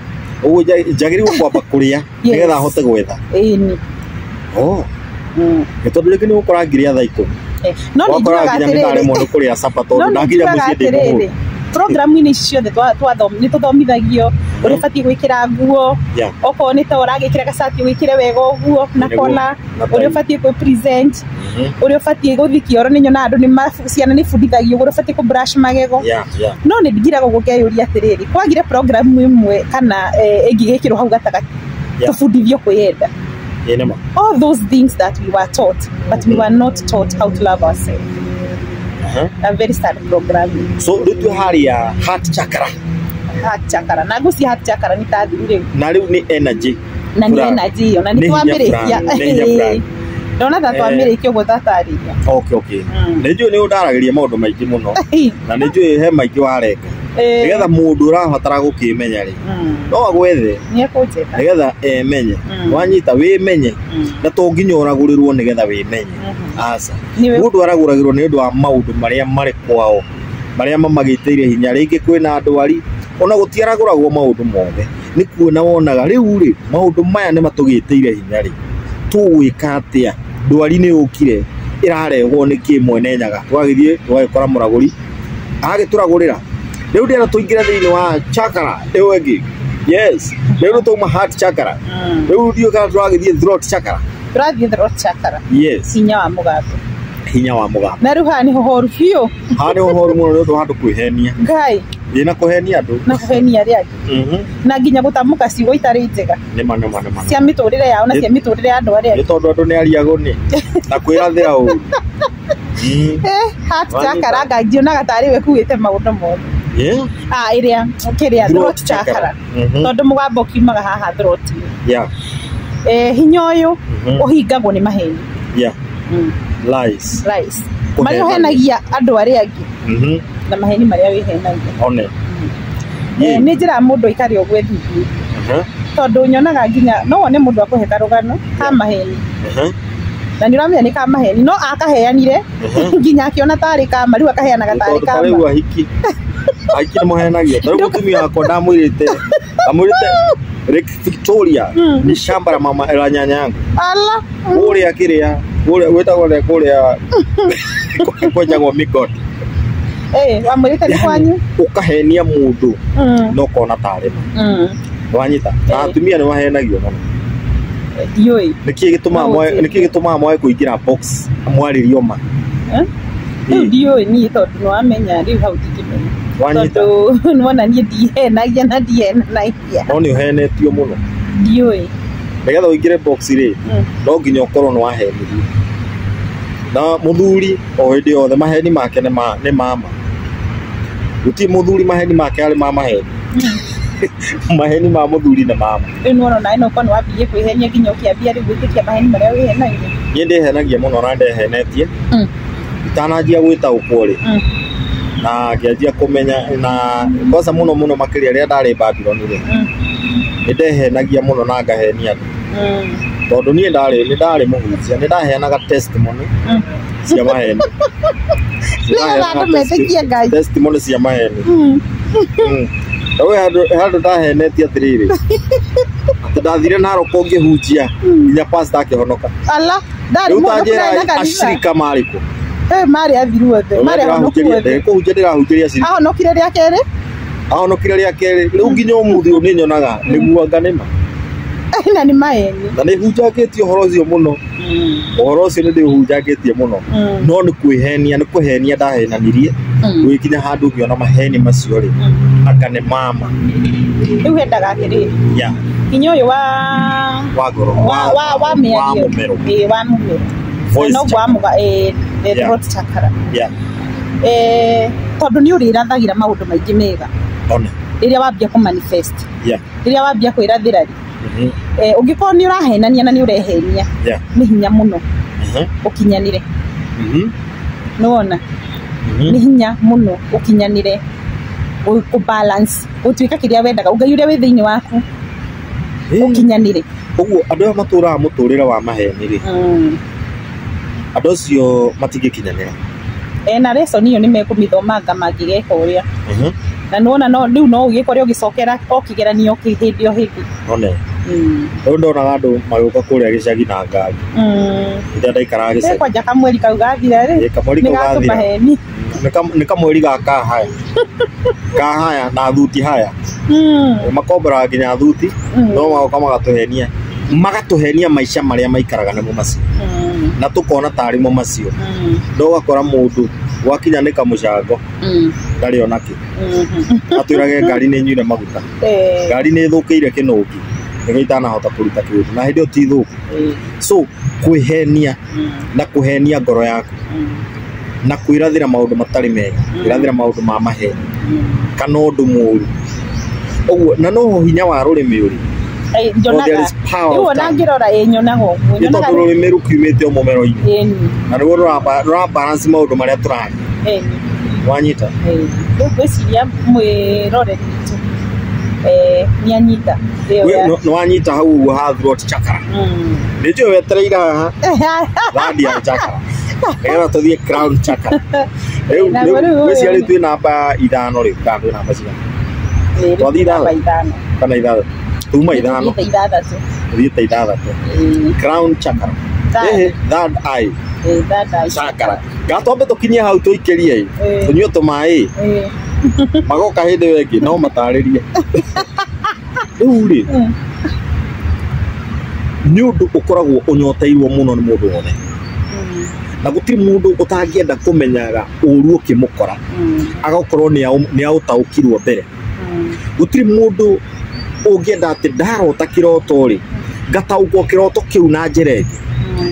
uguo njagiriwo kwamba kuria nigetha hote gwetha ni tondu rĩngĩ nĩ gũkora ngiria thaa 10 no nĩ njugaga atĩrĩrĩ mũndũ kũrĩa sapa tondũ ndakinya mũciĩ ndĩ mũhũru program-inĩ ici ciothe nĩ tũthomithagio uria bati gwikira nguo oko ni ta uragikira gacati wikire wega uguo na kola uria bati ku present uria bati guthiki oro ni nyona andu ni ciana ni fundithagio uria bati ku brush magego no ni ndigira gugukeyuria atiriri kwagire program imwe kana ingigikirwo hau gatagati tufundithio kwiyenda all those things that we were taught, but we were not taught how to love ourselves. A very sad program. So, do you have a heart chakra? Heart chakra. Na gusi heart chakra ni tadi ule. Na leo ni energy. Na ni energy. Na ni tuambirikia. Ndona ta twambirikia guthatariria. Okay. Nijue ni udaragiria maundu maingi muno. Na nijue he maingi wareka. Nigetha mundu urahotara gukimenya ri. No agwethe. Ni akujeta. Nigetha menye. Wanyita wimenye. Na to nginya uragurirwo nigetha wimenye. Asa. Mundu araguragirwo ni undu wa maundu maria mari kwao. Maria mamagitiire hinya ringi kwina ndwari. Ona gutiaraguragwo maundu mothe. Ni kuona wonaga riu ri maundu maya ni matugitiire hinya ri. Tuwika atia ndwari ni ukire irarehwo ni kimwene nyaga twagithie twagikora muraguri agituragurira riu ndira tuingira thiini wa chakra iyo engi yes riu tuma heart chakra riu ndio kana twagithie throat chakra turathie throat chakra yes hinya wa mugambo na riu hani hohoru biu hani hohoru muno ndio handu kwihenia ngai ina kuhenia andu na kuhenia ria na nginya gutamuka cigo itari njega nima cia miturire yao na cia miturire andu aria ni tondu andu ni ariago ni na kwirathira u heart chakra ngangio na gatari we kuite maundu mothe iria kiria throat chakra tondu mugambo kiumaga haha throat hinya uyu uhingagwo ni maheni lies maria henagia andu aria angi na maheni maria wihenagia one ni njira mundu ikari ogwe thuthu tondu nyonaga nginya no wone mundu akuhe karugano ka maheni na ni uramenya ni ka maheni no akaheanire nginya akiona tari kama riu akaheana gatari kama riu ahiki ni muhenagia tari mutumia wako ndamwirite Victoria ni shamba la mama la nyanya yangu ala uria kiria uria wetagwo kuria kwejagwo migoti wamwirite ni kwanyu ukahenia mundu no kona tarima wanyita na atumia ni mahenagio muno yoi niki gituma mwae kuingira box mwaririo ma ndio ni tondu no amenya riu hau tikimenya wanyita nona ni ndihenagia na ndihenagia no ni uhenetio muno ndioi nigetha uingire box ri no nginya ukorwo ni wahenirio na muthuri o hindi yothe maheni make ni mama uti muthuri maheni make ari mama heni maheni ma muthuri na mama ino na ino kono wabie kwihenia nginya ukiambia riu gutikia maheni maria wihenagia ni ndihenagia muno na ndehenetie itanajia gwita ukuri na ngianjia kumenya na kwanza muno makiria ria ndari Babylon ri ndehenagia muno na ngahenia andu tondu ni ndari muhunjia ni ndaheanaga testimony cia maheni testimony cia maheni we handu ndahenetie atiriri ndathire naroko ngihunjia nginya pastor akihonoka ala ndari mutanjira ashirika mariko mari athiru othe mari ahonokirie kuhunjia ndirahunjiria ashirika ahonokire ria keri riu nginya umuthi ni nyonaga niguo nganima na ni maheni na ni hunjagitie uhoro ucio muno uhoro ucio ni ndihunjagitie muno no ni kwihenia ni kuhenia ndahenanirie wikinya handu ngiona maheni macio ri akane mama riu hendaga akiri kinyo uyu wa ngoro wa mumero no gwamuga throat chakra tondu ni urirathagira maundu maingi mega riria wambia ku manifest riria wambia kwirathira ri ungikorwo ni urahenania na ni urehenia ni hinya muno ukinyanire nuona ni hinya muno ukinyanire ku balance utuika kiria wendaga ugai uria wi thiini waku ukinyanire uguo andu aya maturaga muturire wa maheni ri andu acio matingikinyanira na lesson iyo ni mekumithomanga mangigeka uria na nuona no riu no ugikore ugicokera okigeranio kihindi o hindi one riu ndona andu maguka kuria gicagi na ngari ida ndaikara gicagi kwanja kamweri kau gathira ri kamweri kau gathira nika mweri gaka haya ka haya na thuti haya makobra nginya thuti no magoka magatuhenia maica maria maikaraga namo macio na tukona tari mo macio ndo gakora mundu wakinya nika mucango ndari onaki atwirage ngari ni nyure maguta ngari ni thukiire kinungi ngiitana hota kuruta kindu na hindi ti thuku so kwihenia na kuhenia ngoro yaku na kwirathira maundu matari mega irathira maundu ma maheni kana undu muru oguo na no hinya wa rurimi uri nyonaga iwo nangirora nyonaga nyonaga rurimi rukiumite omomero-ini na ruo rura balance maundu maria turari wanyita ngwiciria mwirore witu nianyita no wanyita hau ha throat chakra ndio wetereira haha radio chakra era tuthie crown chakra wiciari twi namba 5 ri kandu namba cia twathi namba 5 kana 5 tuma 5 thite 6 crown chakra third eye chakra gatombe tukinyie hau tuikirie tunyue tumai magoka hindi wengi no mataririe riu ri ni undu ukoragwo unyoteirwo muno ni mundu wothe na gutiri mundu utangienda kumenyaga uru ukimukora agakorwo ni autaukirwo mbere gutiri mundu ungienda ati ndarota kiroto ri ngataukwo kiroto kiu na njere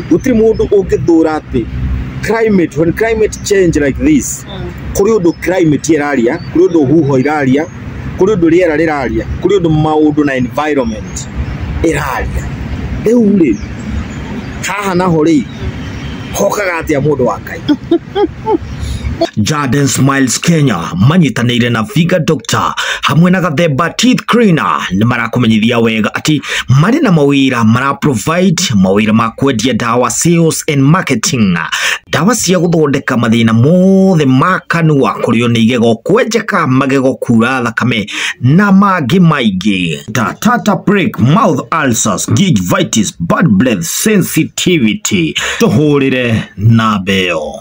gutiri mundu ungithura ati when climate change like this kuri undu climate iraria kuri undu huho iraria kuri undu riera riraria kuri undu maundu na environment iraria riu ri haha naho ri hokaga atia mundu wa Ngai Jarden Smiles Kenya manyitanire na Viga Doctor hamwe na Gathemba Teeth Cleaner ni marakumenyithia wega ati mari na mawira mara provide mawira ma kwendia dawa sales and marketing dawa cia guthondeka mathina mothe ma kanua kurio ni igego kwenjeka magego kura thakame na mangi maingi tata break mouth ulcers gingivitis bad breath sensitivity tuhurire na beo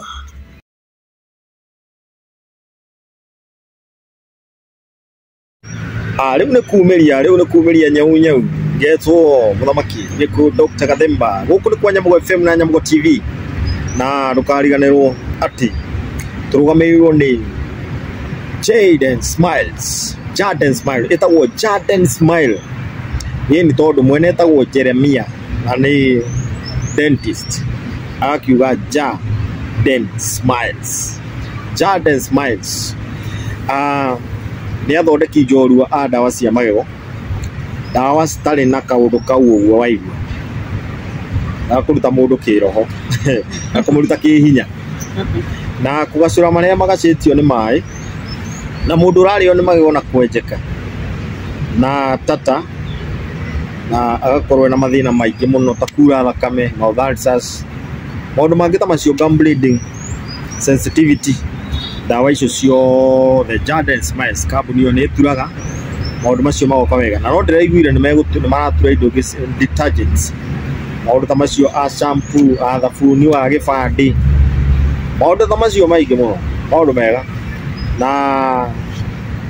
riu ni kumiria nyau getwo muthamaki niku Dr. Gathemba guku ni kwa Nyamugo FM na Nyamugo TV na ndukariganirwo ati turugamirwo ni Jarden Smiles etagwo Jarden Smile ni tondu mwene etagwo Jeremia na ni dentist akiuga Jarden Smiles ni athondeki njorua a dawa cia magego dawa citari na kaundu kau uguo waigua na kuruta mundu kiroho na kumuruta kihinya na kugacura maria magacitio ni mai na mundu rario ni magego na kwenjeka na tata na agakorwo na mathina maingi muno ta kura thakame mouth ulcers maundu mangi ta macio gum bleeding sensitivity dawa icio cio the Jarden Smiles kambuni yo ni turaga maundu macio magoka wega na no ndiraiguire ni maratura indo detergents maundu ta macio a shampoo a thabuni wa gibandi maundu ta macio maingi muno maundu mega na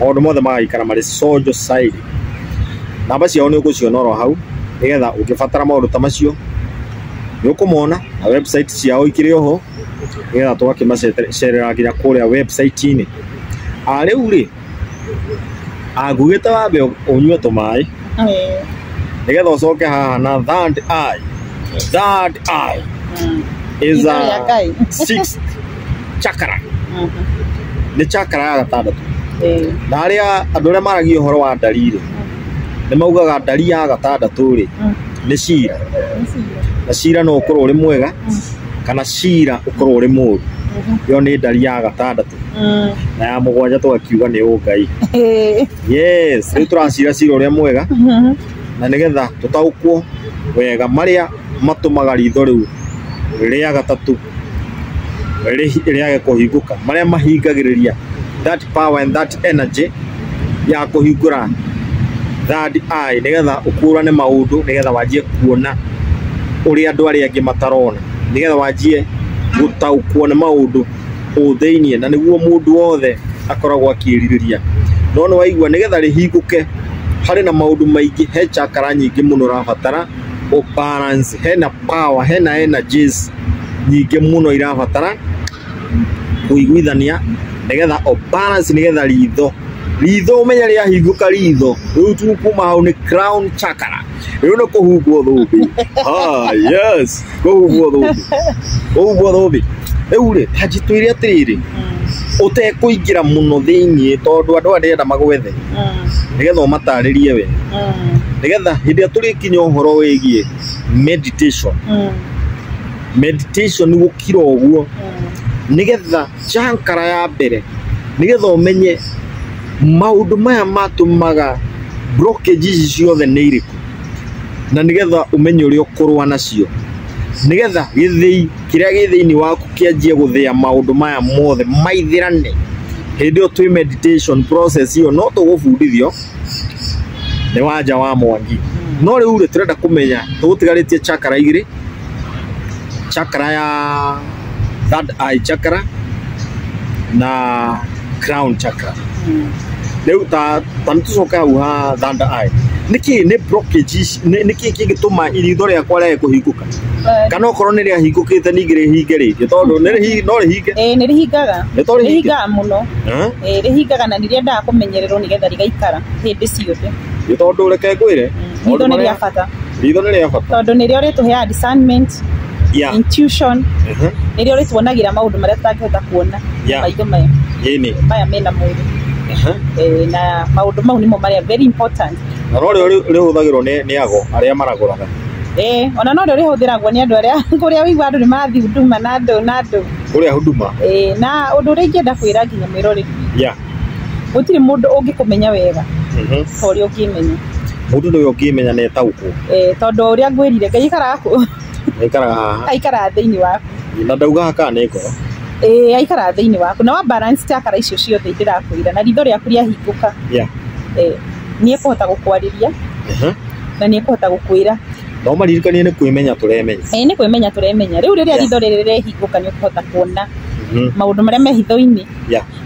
maundu mothe magaikara mari sojo side namba ciao ni ugucionoro hau nigetha ukibatara maundu ta macio ni ukumona na website ciao ikiri oho nigetha tugakimacerera nginya kuria website-ini riu ri ngugite wambe unyue tumai nigetha ucoke haha na third eye is a sixth chakra ni chakra ya gatandatu na aria andu aria maragia uhoro wa ndariri ni maugaga ndari ya gatandatu ri ni cira na cira no ukorwo uri mwega kana cira ukorwo uri muru yo ni ndari ya gatandatu na ya mugwanja tugakiuga ni ungai yes riu turacira cira uria mwega na nigetha tutaukwo wega maria matumaga ritho riu ria gatatu ria kuhinguka maria mahingagiriria that power and that energy ya kuhingura third eye nigetha ukurane maundu nigetha wajie kuona uri andu aria angi matarona nigetha wajie gutaukwo na maundu utheinie na niguo mundu wothe akoragwo akiririria no no waigua nigetha rihinguke hari na maundu maingi he chakra nyingi muno rabatara o balance hena power hena energies nyingi muno irabatara kuiguithania nigetha o balance nigetha ritho umenya ria hinguka ritho riu tu kuma hau ni crown chakra riu no kuhumbwo thumbi yes kuhumbwo thumbi riu ri tajitwire atiriri utekuingira muno thiini tondu andu arenda magwethe nigetha umataririe we nigetha hindi aturikinya uhoro wigie meditation ni gukira uguo nigetha chankara ya mbere nigetha umenye maundu maya matumaga blockages ciothe ni iriku na nigetha umenye uri ukurwa nacio nigetha githii kiria githiini waku kianjie guthia maundu maya mothe maithirane hindi twi meditation process iyo no tugubundithio ni Wanja wa Mwangi no riu ri turenda kumenya tugutigarĩtie chakra igiri chakra ya third eye chakra na crown chakra riu ta tucoka hau ha third eye niki ni blockages niki kingituma iritho ria kwa ria kuhinguka kana okorwo ni ria hingukite ningire hinge rĩngĩ tondu no rihinge ni rihingaga muno rihingaga na niria nda kumenyererwo nigetha rigaikara hindi ciothe tondu reke ngwire ritho ni ria bata tondu ni rio rituheaga discernment intuition nirio rituonagira maundu maria tutangihota kuona maitho maya mena mwiri na maundu mau nimo maria very important na no rio huthagirwo ni ago aria maraguraga ona no rio rihuthiragwo ni andu aria kuria wigwa andu ni mathi huduma na andu kuria huduma na undu uria ingenda kwira nginya mwirori gutiri mundu ungikumenya wega tori ukimenya mundu ndio ukimenya ne taukwo tondu uria ngwirire ngai aikara thiini waku na ndauga kana ni ngoro aikara thiini waku na wa balance chakra icio ciothe ndirakwira na ritho riaku ria hinguka ni ekuhota gukwariria na ni ekuhota gukwira no maririkanie ni kwimenya turemenya ni kwimenya turemenya riu riria ritho riri rihinguka ni ekuhota kuona maundu maria me hitho-ini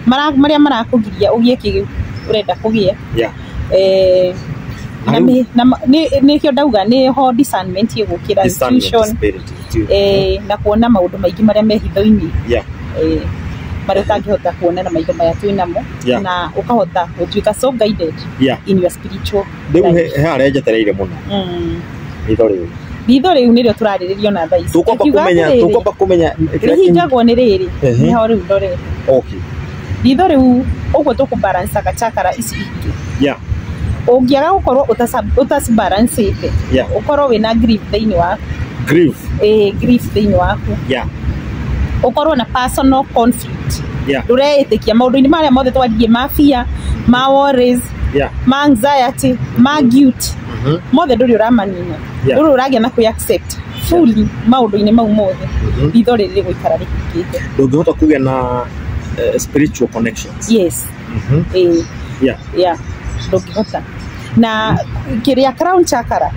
maria marakugiria ugie ki urenda kugia ni kio ndauga ni ho discernment igukira intuition na kuona maundu maingi maria me hitho-ini maria utangihota kuona na maitho maya twinamo na ukahota gutuika so guided in your spiritual life. He arenjetereire muno ritho riu nirio turariririo na thaa ici tukomba kumenya rihingagwo ni riri niho riu ndore ritho riu uguo tukubalance chakra ici ingĩ ungiaga gukorwo utasbalancete ukorwo wina grief thiini waku grief thiini waku ukorwo na personal conflict ndureitikia maundu-ini maria mothe twathie ma fear ma worries ma anxiety ma guilt mothe nduri uramanina nduri uragia na ku accept fully maundu-ini mau mothe ritho riri guikara rihingite ndungihota kugia na spiritual connections ndungihota na kiria crown chakra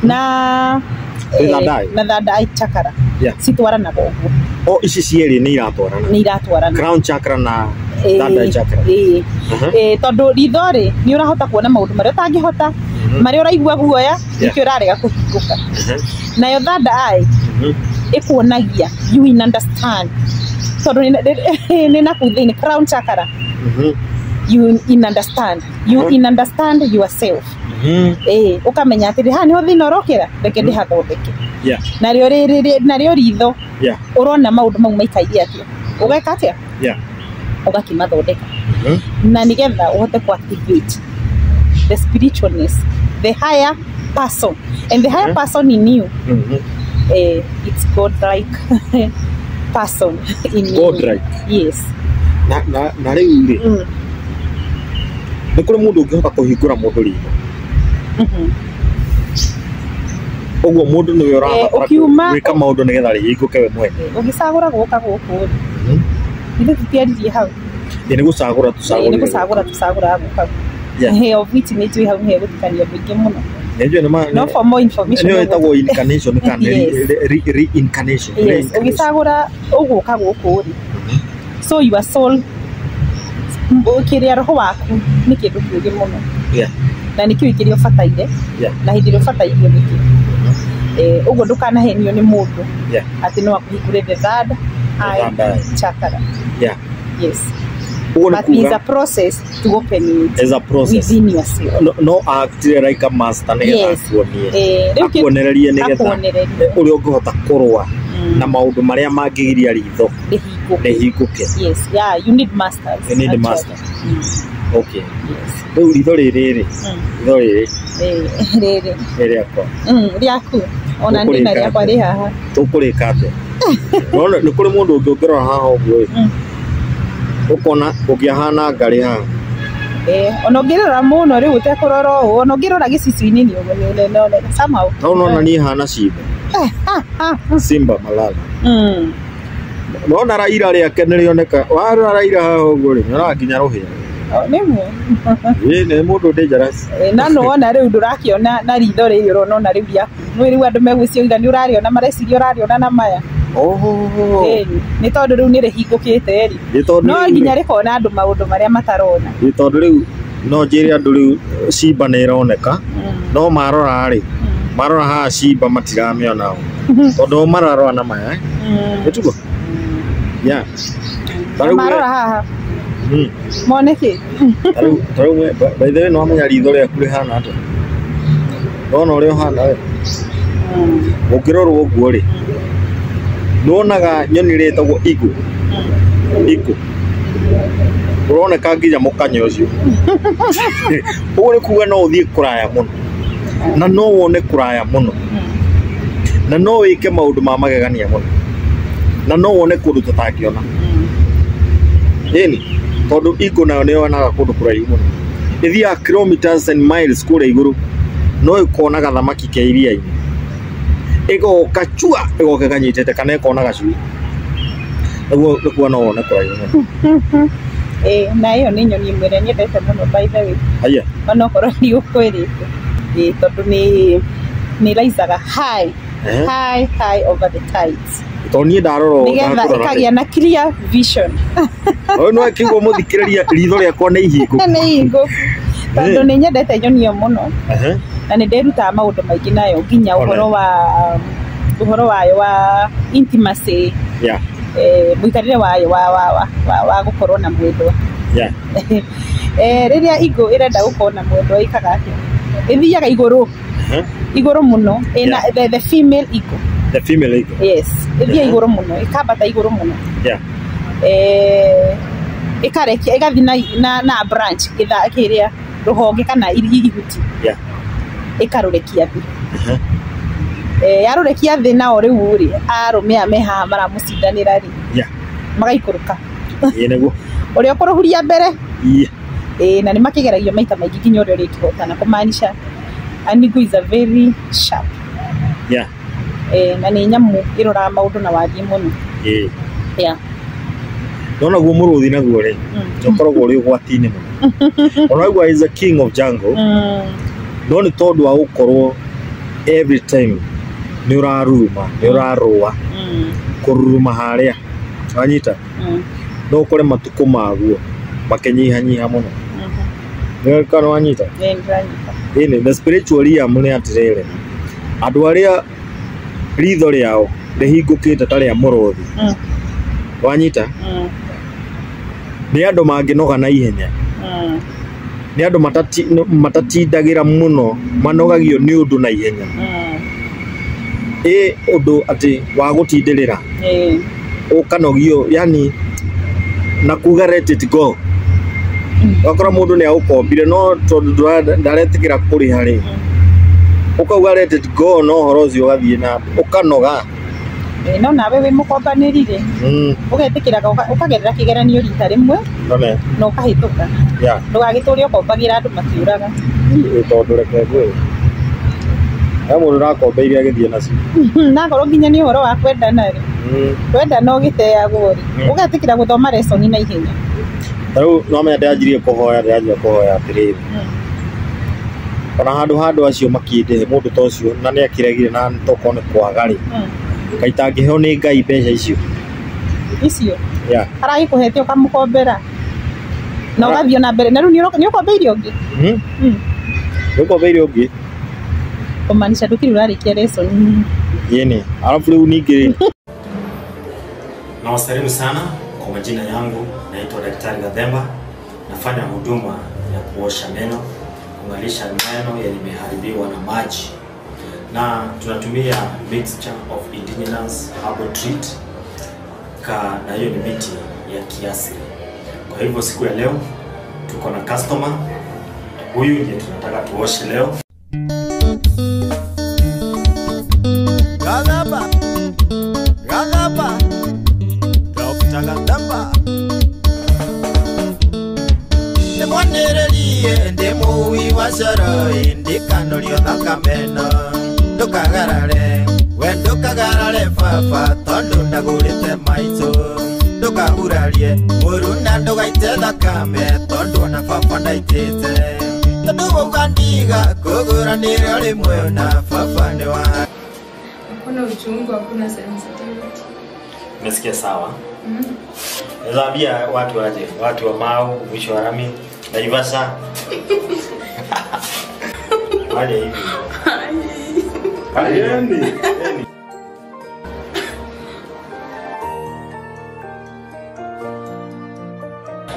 na third eye chakra citwaranaga uguo ici cieri ni iratwarana crown chakra na third eye chakra tondu ritho ri ni urahota kuona maundu maria utangihota maria uraigua guoya nikio urarega kuhinguka nayo third eye ikuonagia you understand tondu ni nakuthini crown chakra you understand yourself ukamenya atiri ha niho thina urokira reke ndihathondeke nario ritho urona maundu mau maikaire atia ugeka atia ugakimathondeka na nigetha uhote ku activate the spiritualness, the higher person, and the higher person in you it's God-like person in you. God-like? Yes. Na riu ri ni kuri mundu ungihota kuhingura mundu ritho oguo mundu ni urabatara gwika maundu nigetha rihinguke we mwene ugicagura guka guku ithe tutiaririe hau ni gucagura tucagura guka of which ni tui hau he gutukania buingi muno no for more information no etagwo incarnation kana reincarnation ugicagura uguka guku ri so your soul kiria roho waku ni kindu kiugi muno na nikio ikirio fataire na hindiro fatairio niki ugo ndukanahenio ni mundu ati no akuhingure the third eye chakra yes. But it's a process to open it. It's a process within yourself. No act like a master yes. Akuonereria nigetha uri unguhota kurwa na maundu maria mangigiria ritho rihinguke. Yes, yeah, you need masters. You need masters. Okay. Yes. Riu ritho riri ritho riri riaku ona ndina riakwa ri haha tukurika ate no ni kuri mundu ungirora haha uguo ukona ukiahana ngari haha ona ngirora muno riu utekurora uguo ona ngirora gicicu-ini ni uguo none somehow no ni hana simba simba malala no na raira riake nirioneka warora raira haha uguo ri narakinya ruhia nemu ni mundu dangerous na no ona riu ndurakiona na ritho riri urona na riu riaku no riu andu megwicioira ni urariona mareciria urariona na maya ni tondu riu ni rihingukite ri no nginya rikona andu maundu maria matarona ni tondu riu no njiri andu riu simba ni ironeka no marora ri marora haha simba matiramiona tondu mararora na maya nitugo marora haha moneke taru by the way no amenya ritho riaku rihana ata no uri hana we ukirorwo uguo ri nuonaga nyoni retagwo igu uroneka nginya mukanya ucio uri kuga no uthie kuraya muno na no wone kuraya muno na no wike maundu ma magegania muno na no wone kundu tutakiona tondu igu nayo nionaga kundu kuraihu muno ithia kilometers and miles kure iguru no ikonaga thamaki ke iria-ini ego kachua ego kanyitete kana ikona gacui niguo no wone kuraihu muno na hiyo ni nyoni imwe nyendete muno by the way aya ona korwo ni ukwirite tondu ni raisaga high over the tides toni ndaroro nigetha ikagia na clear vision no akigwo muthikiriria ritho riakwa ni ihingu tondu ni nyendete nyoni muno na ni nderuta maundu maingi nayo nginya uhoro wayo wa intimacy muikarire wayo wa gukorwo na mwendwa riria igu irenda gukorwo na mwendwa ikaga atia ithiaga iguru muno the female eagle yes ithia iguru muno ikambata iguru muno ikarekia igathi na branch kiria ruhonge kana ihuti ikarurekia thi yarurekia thi nao riu ri arumia meha maramucindanira ri magaikuruka niguo uria kuruhuria mbere na ni makigeragio maita maingi nginya uria rikihotana kumaanisha anigu is a very sharp na ni nyamu iroraga maundu na wathie muno nona guo muruthi naguo ri ukoragwo uri ugwati-ini muno ona guo is a king of jungle no ni tondu wa gukorwo every time ni uraruma ni urarua kururuma haria wanyita no ukore matuko maguo makinyihanyiha muno ni kana wanyita ni the spiritual realm ni atirere andu aria ritho riao rihingukite taria muruthi wanyita ni andu manginoga na ihenya ni andu matatindagira muno manogagio ni undu na ihenya undu ati wa gutindirira ukanogio yani na kuga let it go wakora mundu ni aukombire no tondu ndaretikira kuri hari ukauga let it go no horo ucio gathie na ukanoga no nawe wi mukombanirire ugetikira ukagerera kigeranio rita rimwe no kahituka ndugagituria ukombagira andu makiuraga tondu reke ngwe mundu rakombeire agithie nacio na ngoro nginya ni horo wa kwendana ri kwenda no giteagwo ri ugetikira guthoma lesson na ihenya riu no menya ndanjirie kuhoya atiriri ona handu acio makinde mundu ta ucio na ni akiregire na toko ni kwaga ri kaita ngiheo ni ngai mbeca icio Yeah. Aragikuhete ukamukombera. Na ugathio na mbere. Na riu ni ukombeire ungi. Ukombeire ungi. Kumaanisha tukiri urarikia lesson. Yeni. Alafu leo ningire. Nawasalimu sana, kwa majina yangu naitwa Daktari Gathemba. Nafanya huduma ya kuosha meno, kungalisha meno yaliyomeharibiwa na maji. Na tunatumia mixture of indigenous herbal treat na hiyo ni miti ya kiasili. Kwa hivyo siku ya leo tuko na customer. Huyu ndiye tunataka tuoshe leo. Gathemba. Dr. Gathemba. Mwanererie ndemui wacoro indikanorio thakameno ndukagarare we ndukagarare baba tondu ndagurite maico ndukahurarie muruna ndugaite thakame tondu na baba ndaitite tondu ukandiga kuguranire rimwe na baba ni wa Hakuna uchungu, hakuna sensitivity. Umesikia sawa? Naambia watu waje, watu wa Mau, mwisho wa Rami, Naivasha. Waje hivi. Hayendi.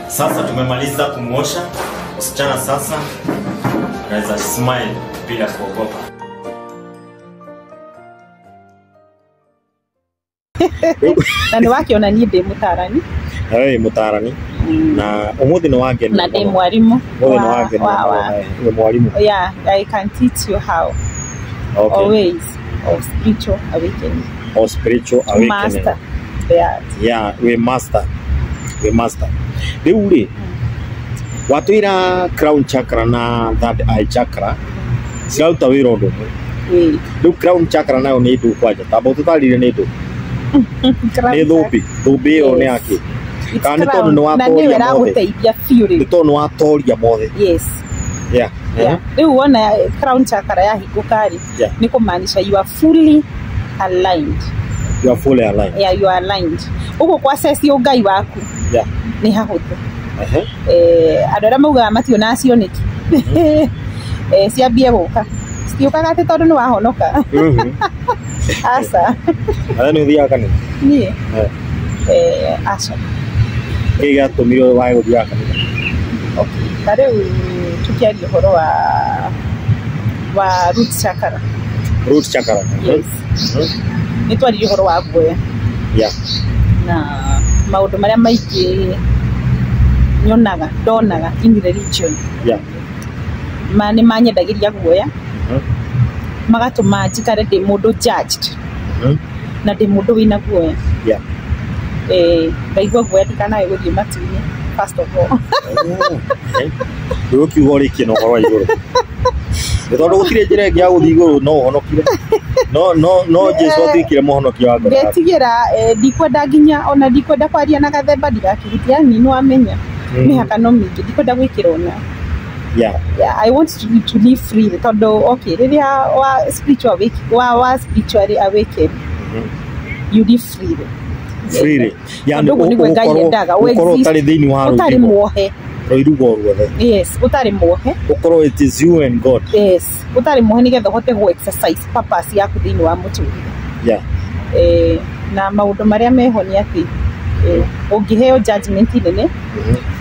Sasa tumemaliza kumuosha. Msichana sasa anaweza smile bila kuogopa. Na ni wakiona ni ndi mutarani. Mutarani. Na umuthi ni wake na ndi mwalimu. Ni mwalimu. Yeah, I can teach you how. Okay. Always of spiritual awakening. Or spiritual awakening. Master. Yeah, we master. Riu ri watu ira crown chakra na third eye chakra cirauta wira undu umwe. Riu crown chakra nayo ni ndu kwanja tabo tutarire ni ndu ni thubi yo ni aki kana tondu ni watoria mothe ni tondu watoria mothe. Yes. Yeah. Riu wona crown chakra ya hikukari ni kumaanisha you are fully aligned. You are fully aligned. Yeah, you are aligned. Uko kwa sesi ugai waku. Yeah. Ni hahuthu. Adora mauga matio nacio niki. Ciambie guka. Ciukaga ati tondu ni wahonoka. Asa. Ni uthia kanitha. Ni. Asa. Kiga tumiro wa guthia kanitha. Okay. Kariu tukiaria horo wa root chakra. Root chakra. Yes. Ni twari horo wa guoya. Yeah. Na maundu maria maiki nyonaga donaga in religion. Yeah. Mane manyendagiria guoya. Magatuma njikare ndi mundu judged. Na ndi mundu wina guoya. Yeah. Ngaigua guoya ndikanae guthii matu-ini first of all. Ndio kiugori kino horo iguru. Tondu gutire njira ingi ya guthii iguru no honokire. No Jesu atikire muhonokia wa ngoro. Ngetigira ndikwenda nginya ona ndikwenda kwaria na Gathemba ndigakirutia ni no amenya. Ni hakano mingi ndikwenda gwikira ona. Yeah, I want to live freely. Tondu okay, riria wa spiritual spiritually awaken. You live freely. Freely. Yani ukoro utari thiini wa roho. Utari muohe. Roirugo ruothe. Yes, utari muohe. Ukoro it is you and God. Yes, utari muohe nigetha hote go exercise purpose yaku thiini wa muturire. Yeah. Na maundu maria meho ni ati ungiheo judgment nene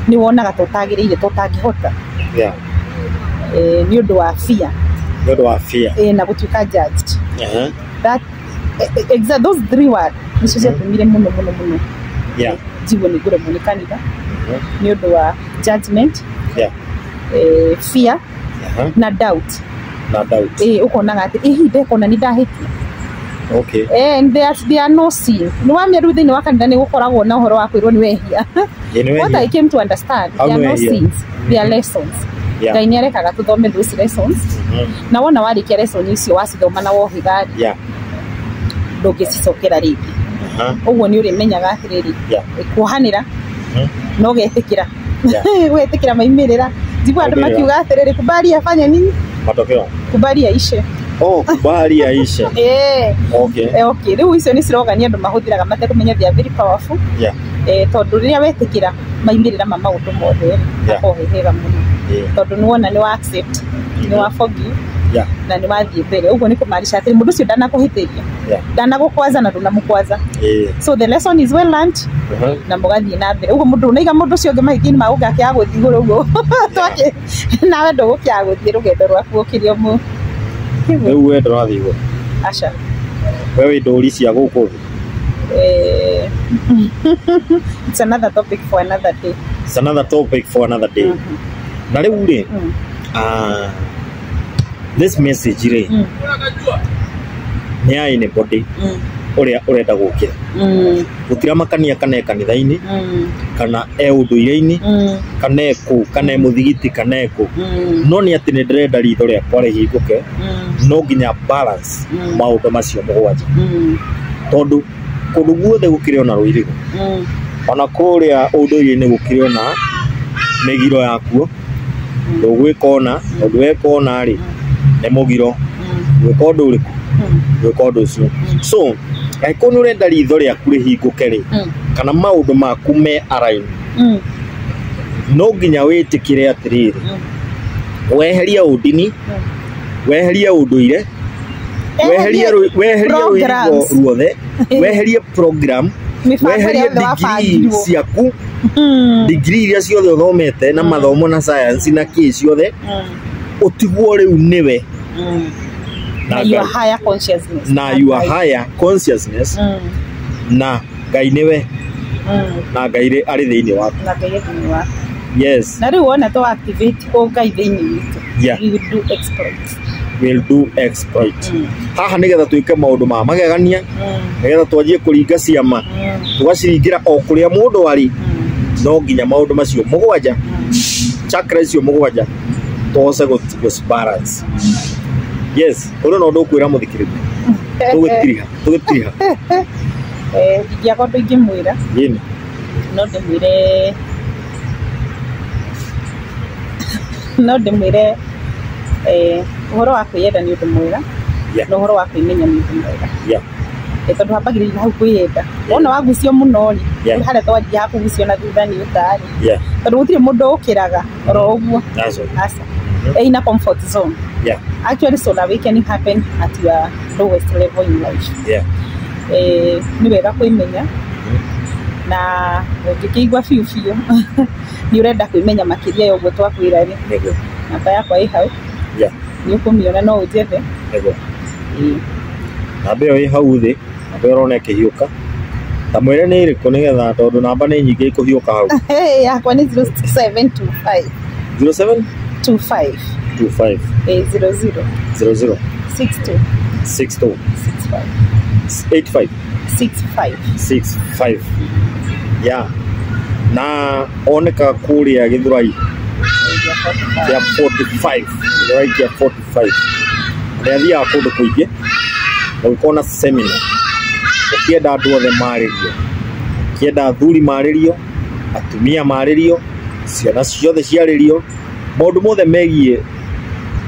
ni wonaga tutagiriire tutangihota. Yeah. Ni undu wa fear. Ni undu wa fear. Na gutuika judged. That exact those three words nicio ciatumire muno. Yeah. Jibo ni gure muni kanitha. Ni undu wa judgment. Yeah. Fear. Na doubt. Ukonaga ati ihinde kona ni ndahiti. Okay. And there are no sin. No wamia ru thini wa kanitha ni gukoragwo na uhoro wa kwirwo ni wehia. What I came to understand, there are no sins. There are lessons. Ngai ni arekaga tuthome those lessons. Na wona warikia lesson icio wacithoma na wohigari. Yeah. Ndungicicokera ringi. Uguo ni urimenyaga atiriri. Kuhanira. No getikira. Wetikira maimirira. Jibu andu makiuga atiriri kubali afanye nini? Matokeo. Kubali aishe. Kubali aishe. Okay. Riu icio ni slogan andu mahuthiraga matekumenya they are very powerful. Yeah. tondu riria wetikira maimirira ma maundu mothe akohehera muno tondu nuona ni wa accept ni wa forgive na ni wathie mbere uguo ni kumaanisha ati mundu cio ndanakuhitiria ndanagukwaza na ndunamukwaza so the lesson is well learned na mugathie na mbere uguo mundu unaiga mundu cio ngi mahikini maugake aguthi iguru uguo twake nawe ndugukia guthie rugendo rwaku ukirio mu riu we ndurathi iguru aca wewe nduri cia guku it's another topic for another day. It's another topic for another day. Na riu ri this message ri ni aine body uria urenda gukira gutira makania kana kanitha-ini kana unduire-ini kana eku kana muthigiti kana eku no ni ati ni ndirenda ritho riakwa rihinguke no nginya balance maundu macio mugwanja tondu kundu guothe gukire ona ruirigo ona kuria unduire-ini gukire ona migiro yakuo ndugwikona undu wekona ri ni mugiro gwika undu uriku gwika undu ucio so aikoni urenda ritho riaku rihinguke ri kana maundu maku me align no nginya witikire atiriri weheria undini weheria unduire weheria ruothe weheria program weheria degree ciaku degree iria ciothe uthomete na mathomo na science na ki ciothe utigwo riu niwe na your higher consciousness na Ngai niwe na Ngai ari thiini waku yes na riu ona to activate o Ngai thiini witu we will do exploit haha nigetha tuike maundu ma magegania nigetha twanjie kuringa ciama tugaciringira o kuria mundu ari no nginya maundu macio mugwanja chakra icio mugwanja tose go balance yes uri no ndukwira muthikiriria tugitiriha ya gondo ingimwira yini no ndimwire uhoro wa kwiyenda ni undu mwega na uhoro wa kwimenya ni undu mwega tondu hambagirira hau kwiyenda wona wagucio muno ri haria twanjia hakugucio na thutha ni utari tondu gutire mundu ukiraga oro uguo asa ina comfort zone actually solar awakening happen at your lowest level in life ni wega kwimenya na ukikigwa fiu ni urenda kwimenya makiria ya uguo twakwira ri namba yakwa i hau ni ukumiona no ujethe namba iyo i hau thi namba urona kihiuka tamwire ni iriku nigetha tondu namba ni nyingi ikuhiuka hau yakwa ni 0725 0725 00 62 65 65 na oneka kuria Githurai ya 45 right ya 45 ndia kundu kuingi ukona seminar ukienda andu othe maririo ukienda athuri maririo atumia maririo ciana ciothe ciaririo maundu mothe megie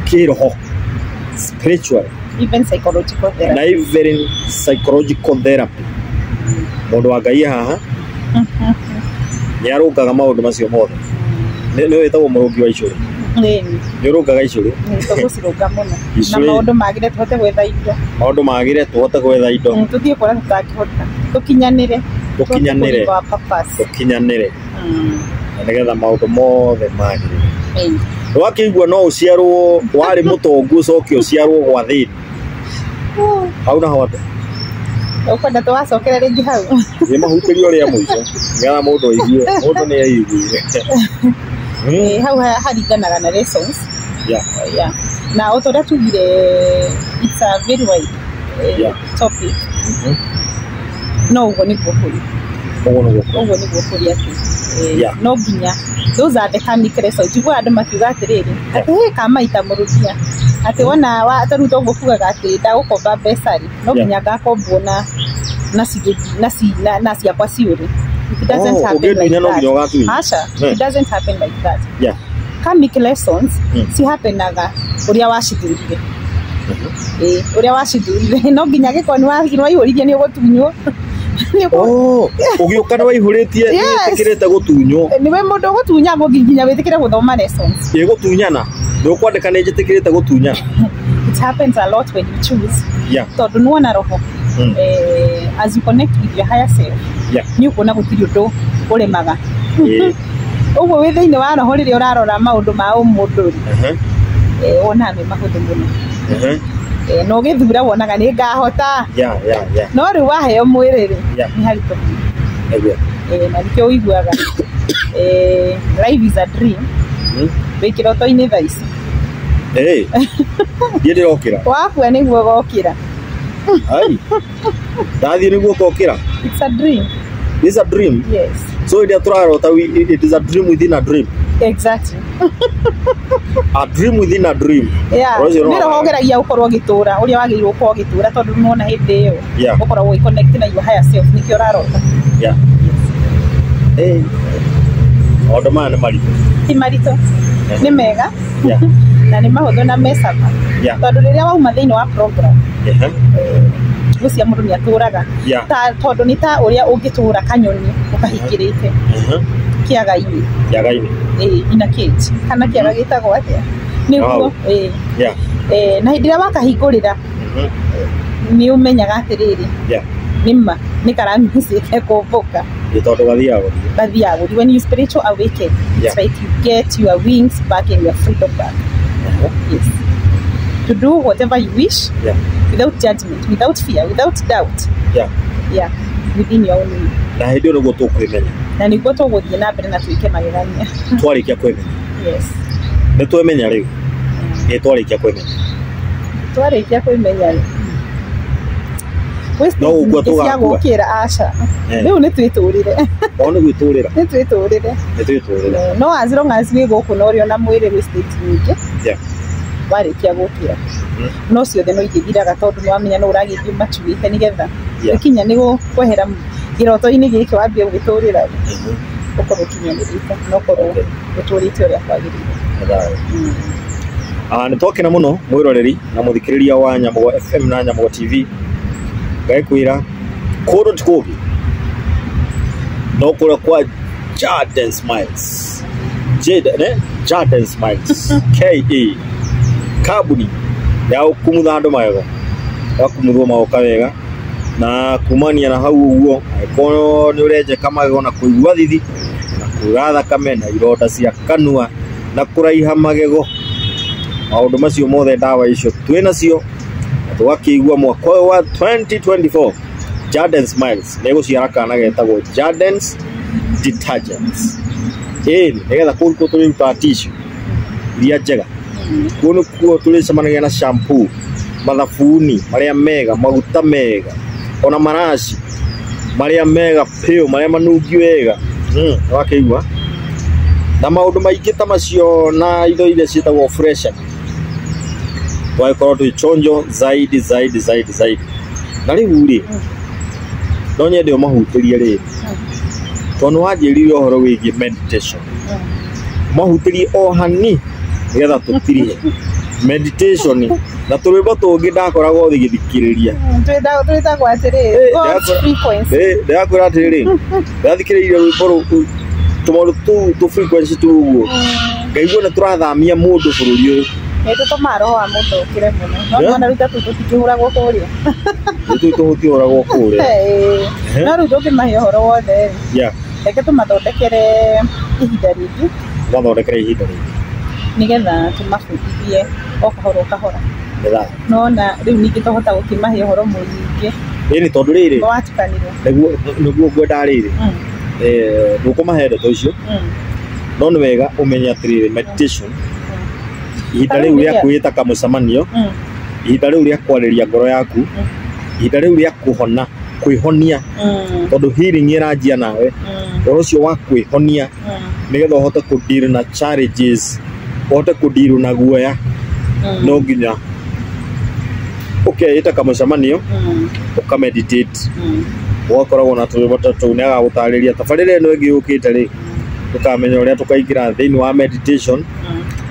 kiroho spiritual even psychological therapy na even psychological therapy mundu wa Ngai haha ni arugaga maundu macio mothe ni wetagwo murungi wa icuri ni urugaga icuri tuguciruga muno na maundu magire tuhote gwetha indo tuthie kora tutakihota tukinyanire nigetha maundu mothe magire wakigua no uciarwo wari mutongu ucoke uciarwo gwa thini hau na hote ukwenda twacokera ringi hau ni mahutirio uria muico nigetha mundu aigue mundu ni aiguire hau haringanaga na lessons na utoria tugire it's a very wide topic no ugo ni gukuri ati no nginya those are the karmic lessons jigwa andu makiuga atiriri ati kama itamurudia ati wona ataruta ugo kugaga ati ndagukomba besari no nginya ngakombwo na ciakwa ciuri. It doesn't happen like that. It doesn't happen like that. Karmic lessons si happenaga uria washithurire uria washithurire no nginya gikoni wahirwo ihurithia ni ugutunywo Ugiukana waihuritie tikirete gutunyo. Niwe mundu gutunya nginya witikire guthoma lessons. Ye gutunyana. Ndukwandika ni jitikirete gutunyana. It happens a lot when you choose. Yeah. Tondu nuona roho. As you connect with your higher self. Yeah. Ni ukona gutiri undu uremaga. Uguo wi thiini wa roho riria urarora maundu ma umundu. Ona ni mahuthu muno. No githura wonaga ni ngahota. No riu waheo mwiri ri ni harito. Na nikio uiguaga life is a dream. Wikiroto-ini thaa ici. Ndiĩ ndĩrokĩra. Wakua nĩguo gokĩra. Ai. Ndathiĩ nĩguo gokĩra. It's a dream. It's a dream. Yes. So it is a dream within a dream. Exactly. A dream within a dream. Yeah. Nĩ rohogeragia ũkorwo gĩtũra ũrĩa wagĩrĩirwo gũkorwo gĩtũra tondũ nĩwona hĩndĩ ĩyo ũkoragwo connect na your higher self nĩkĩo ũrarota. Yeah. Maũndũ maya nĩ maritũ. Ti maritũ. Nĩ mega. Na nĩ mahũthũ na mecama. Tondũ rĩrĩa wauma thĩinĩ wa program. Gucia mũndũ nĩ atũraga. Tondũ nĩ ta ũrĩa ũngĩtũra kanyoni ũkahingĩrĩte. Kĩaga-inĩ. Ina cage. Kana kĩaga gĩtagwo atĩa? Nĩguo. Na hĩndĩ ĩrĩa wakahingũrĩra nĩ ũmenyaga atĩrĩrĩ. Nĩma nĩ karamicĩte kũmbũka. Tondũ gathiaga gũthiĩ. When you spiritual awaken, it's like you get your wings back and your freedom back. Yes. To do whatever you wish without judgment, without fear, without doubt. Within your own will. Na hĩndĩ ĩyo nĩguo tũkwĩmenya. Na nĩguo tũgũthiĩ na mbere na twĩke magegania. Twarĩkia kwĩmenya. Yes. Nĩ twĩmenya rĩu. Twarĩkia kwĩmenya. Twarĩkia kwĩmenya rĩu. No uguo tugakira aca. Riu ni twitũrire. Nĩ gwĩtũrĩra. Ni twitũrire. No as long as we go kuno rio na mwĩrĩ wi state nyingĩ. Warĩkia gũkira. No ciothe no igĩthiraga tondũ nĩ wamenya no ũragĩthiĩ machuĩte nĩgetha ikinya nĩ kwehera iroto-inĩ gĩkĩ wambie gwĩtũrĩra. Ũkorwo kinyanĩrĩte no ũkorwo ũtũrĩte ũrĩa kwagĩrĩire. Nĩ twakena mũno mwĩroreri na mũthikĩrĩria wa Nyamũgo FM na Nyamũgo TV. Gakwira kũndũ ti kũngĩ no kũrĩa kwa Jarden Smiles. Jarden Smiles. KE kambuni ya kumutha andũ magego ya kumuthwo magoka wega na kumania na hau ũguo angĩkorwo nĩ ũrenjeka magego na kũigua thithi na kuura thakame na ironda cia kanua na kũraiha magego. Maũndũ macio mothe ndawa icio twĩnacio tugakĩigua mwaka ũyũ wa 2024. Jarden Smiles nĩ gũciara kana getagwo Jarden's Detergents. Nĩgetha kũu tũrĩruta tissue iria njega. Kũu nĩkuo tũrĩcemanagia na shampoo, mathabuni marĩa mega, maguta mega, ona maraci marĩa mega piũ, marĩa manungi wega. Wakĩigua na maũndũ maingĩ ta macio na indo iria ciĩtagwo fresher. Twagĩkorwo twĩ chonjo zaidi. Na rĩu rĩ no nyende ũmahutĩrie rĩrĩ tondũ wanjĩrire ũhoro wĩgiĩ meditation. Mahutĩrie o hani nĩgetha tũtirihe meditation na tũrĩmbo tũngĩ ndakoragwo thigĩthikĩrĩria. Twĩtagwo atĩrĩrĩ ndakwĩra atĩrĩrĩ ndathikĩrĩirie rwĩmbo rũu tũmaũndũ tũ frequency tũguo ngaigua nĩ tũrathamia mũndũ bũrũri ũyũ. Tũtũma roho wa mũndũ ũkĩre mũno. No ruta tũtikĩhũragwo kũrĩa. Tũtikĩhũragwo kũrĩa. No rĩu tũngĩmahe ũhoro wothe reke tũmathondekere ihinda rĩngĩ. Nĩgetha tũmabundithie o kahora. No na rĩu ningĩ tũhota gũkĩmahe ũhoro mũingĩ. Nĩ tondũ rĩrĩ watukanirwo nĩguo ngwenda rĩrĩ ndũkũmahe ndeto icio no nĩ wega ũmenye atĩrĩrĩ meditation ihinda rĩu rĩa kwĩta kamũcemanio, ihinda rĩu rĩa kwarĩria ngoro yaku, ihinda rĩu rĩa kũhona, kwĩhonia tondũ healing ĩranjia nawe. Ũhoro ũcio wa kwĩhonia nĩgetha ũhote kũdeal na challenges, ũhote kũdeal na guoya. No nginya ũkeĩta kamũcemanio ũkameditate. Ũgakoragwo na tũrĩmbo tũu nĩ agagũtarĩria tabarĩra ĩno ĩngĩ yũkĩte rĩ tũkamenya ũrĩa tũkaingĩra thĩinĩ wa meditation.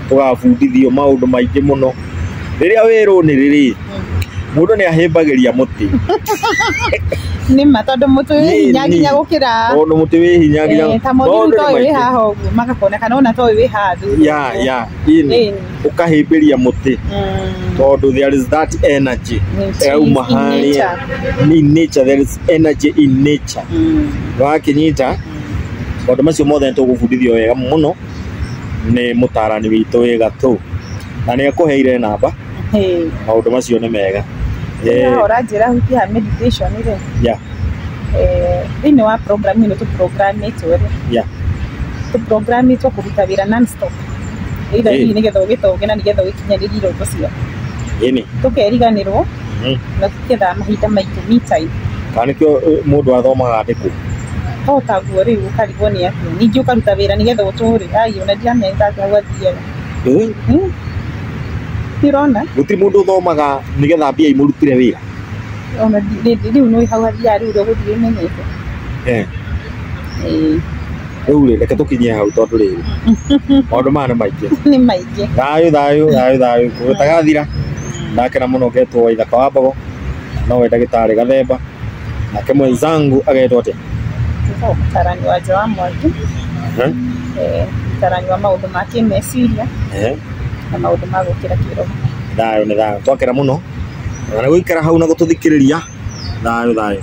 Tũgabundithio maũndũ maingĩ mũno. Rĩrĩa wĩrwo nĩ rĩrĩ mũndũ nĩ ahĩmbagĩria mũtĩ nĩ ma tondũ mũtũ wĩ hinya nginya gũkĩra Ono mũtĩ wĩ hinya nginya ta mũndũ to wĩ haha ũguo magakona kana ona to wĩ haha ya ini ukahimbiria mũtĩ tondũ there is that energy yauma harĩa in nature, there is energy in nature wakinyita maũndũ macio mothe tũgũbundithio wega mũno nĩ mũtarani witũ wĩ Gatũ na nĩ akũheire namba maũndũ macio nĩ mega ũranjĩra hutia meditation rĩ thĩinĩ wa program ĩno tũprogrammĩtwo rĩ tũprogrammĩtwo kũruta wĩra non-stop ĩitha hihi nĩgetha ũgĩtonge na nĩgetha ũgĩkinyanĩrie iroto ciaku tũkeriganĩrwo na tũgetha mahinda maitũ me time kana nĩkĩo mũndũ athomaga andĩkwo taguo rĩu ũkarigwo nĩ atĩa ningĩ ũkaruta wĩra nĩgetha ũtũũre ai ona ndiamenya atĩ hau athiaga nĩũrona gũtirĩ mũndũ ũthomaga nĩgetha mbia imũrutire wĩra ona rĩu nĩ hau athiaga rĩu ũgũthiĩ menyete rĩu rĩ reke tũkinyie hau tondũ rĩrĩ maũndũ maya nĩ maingĩ thayũ gũtagathira ndakena mũno ngetwo Waithaka wa Mbogo no we ndagĩtarĩ Gathemba nake mwenzangu agetwo atĩa mũtarani Wanja wa Mwangi mũtarani wa maũndũ ma kĩmeciria na maũndũ ma gũkĩra kĩroho thayũ twakena mũno na gũikara hau na gũtũthikĩrĩria thayũ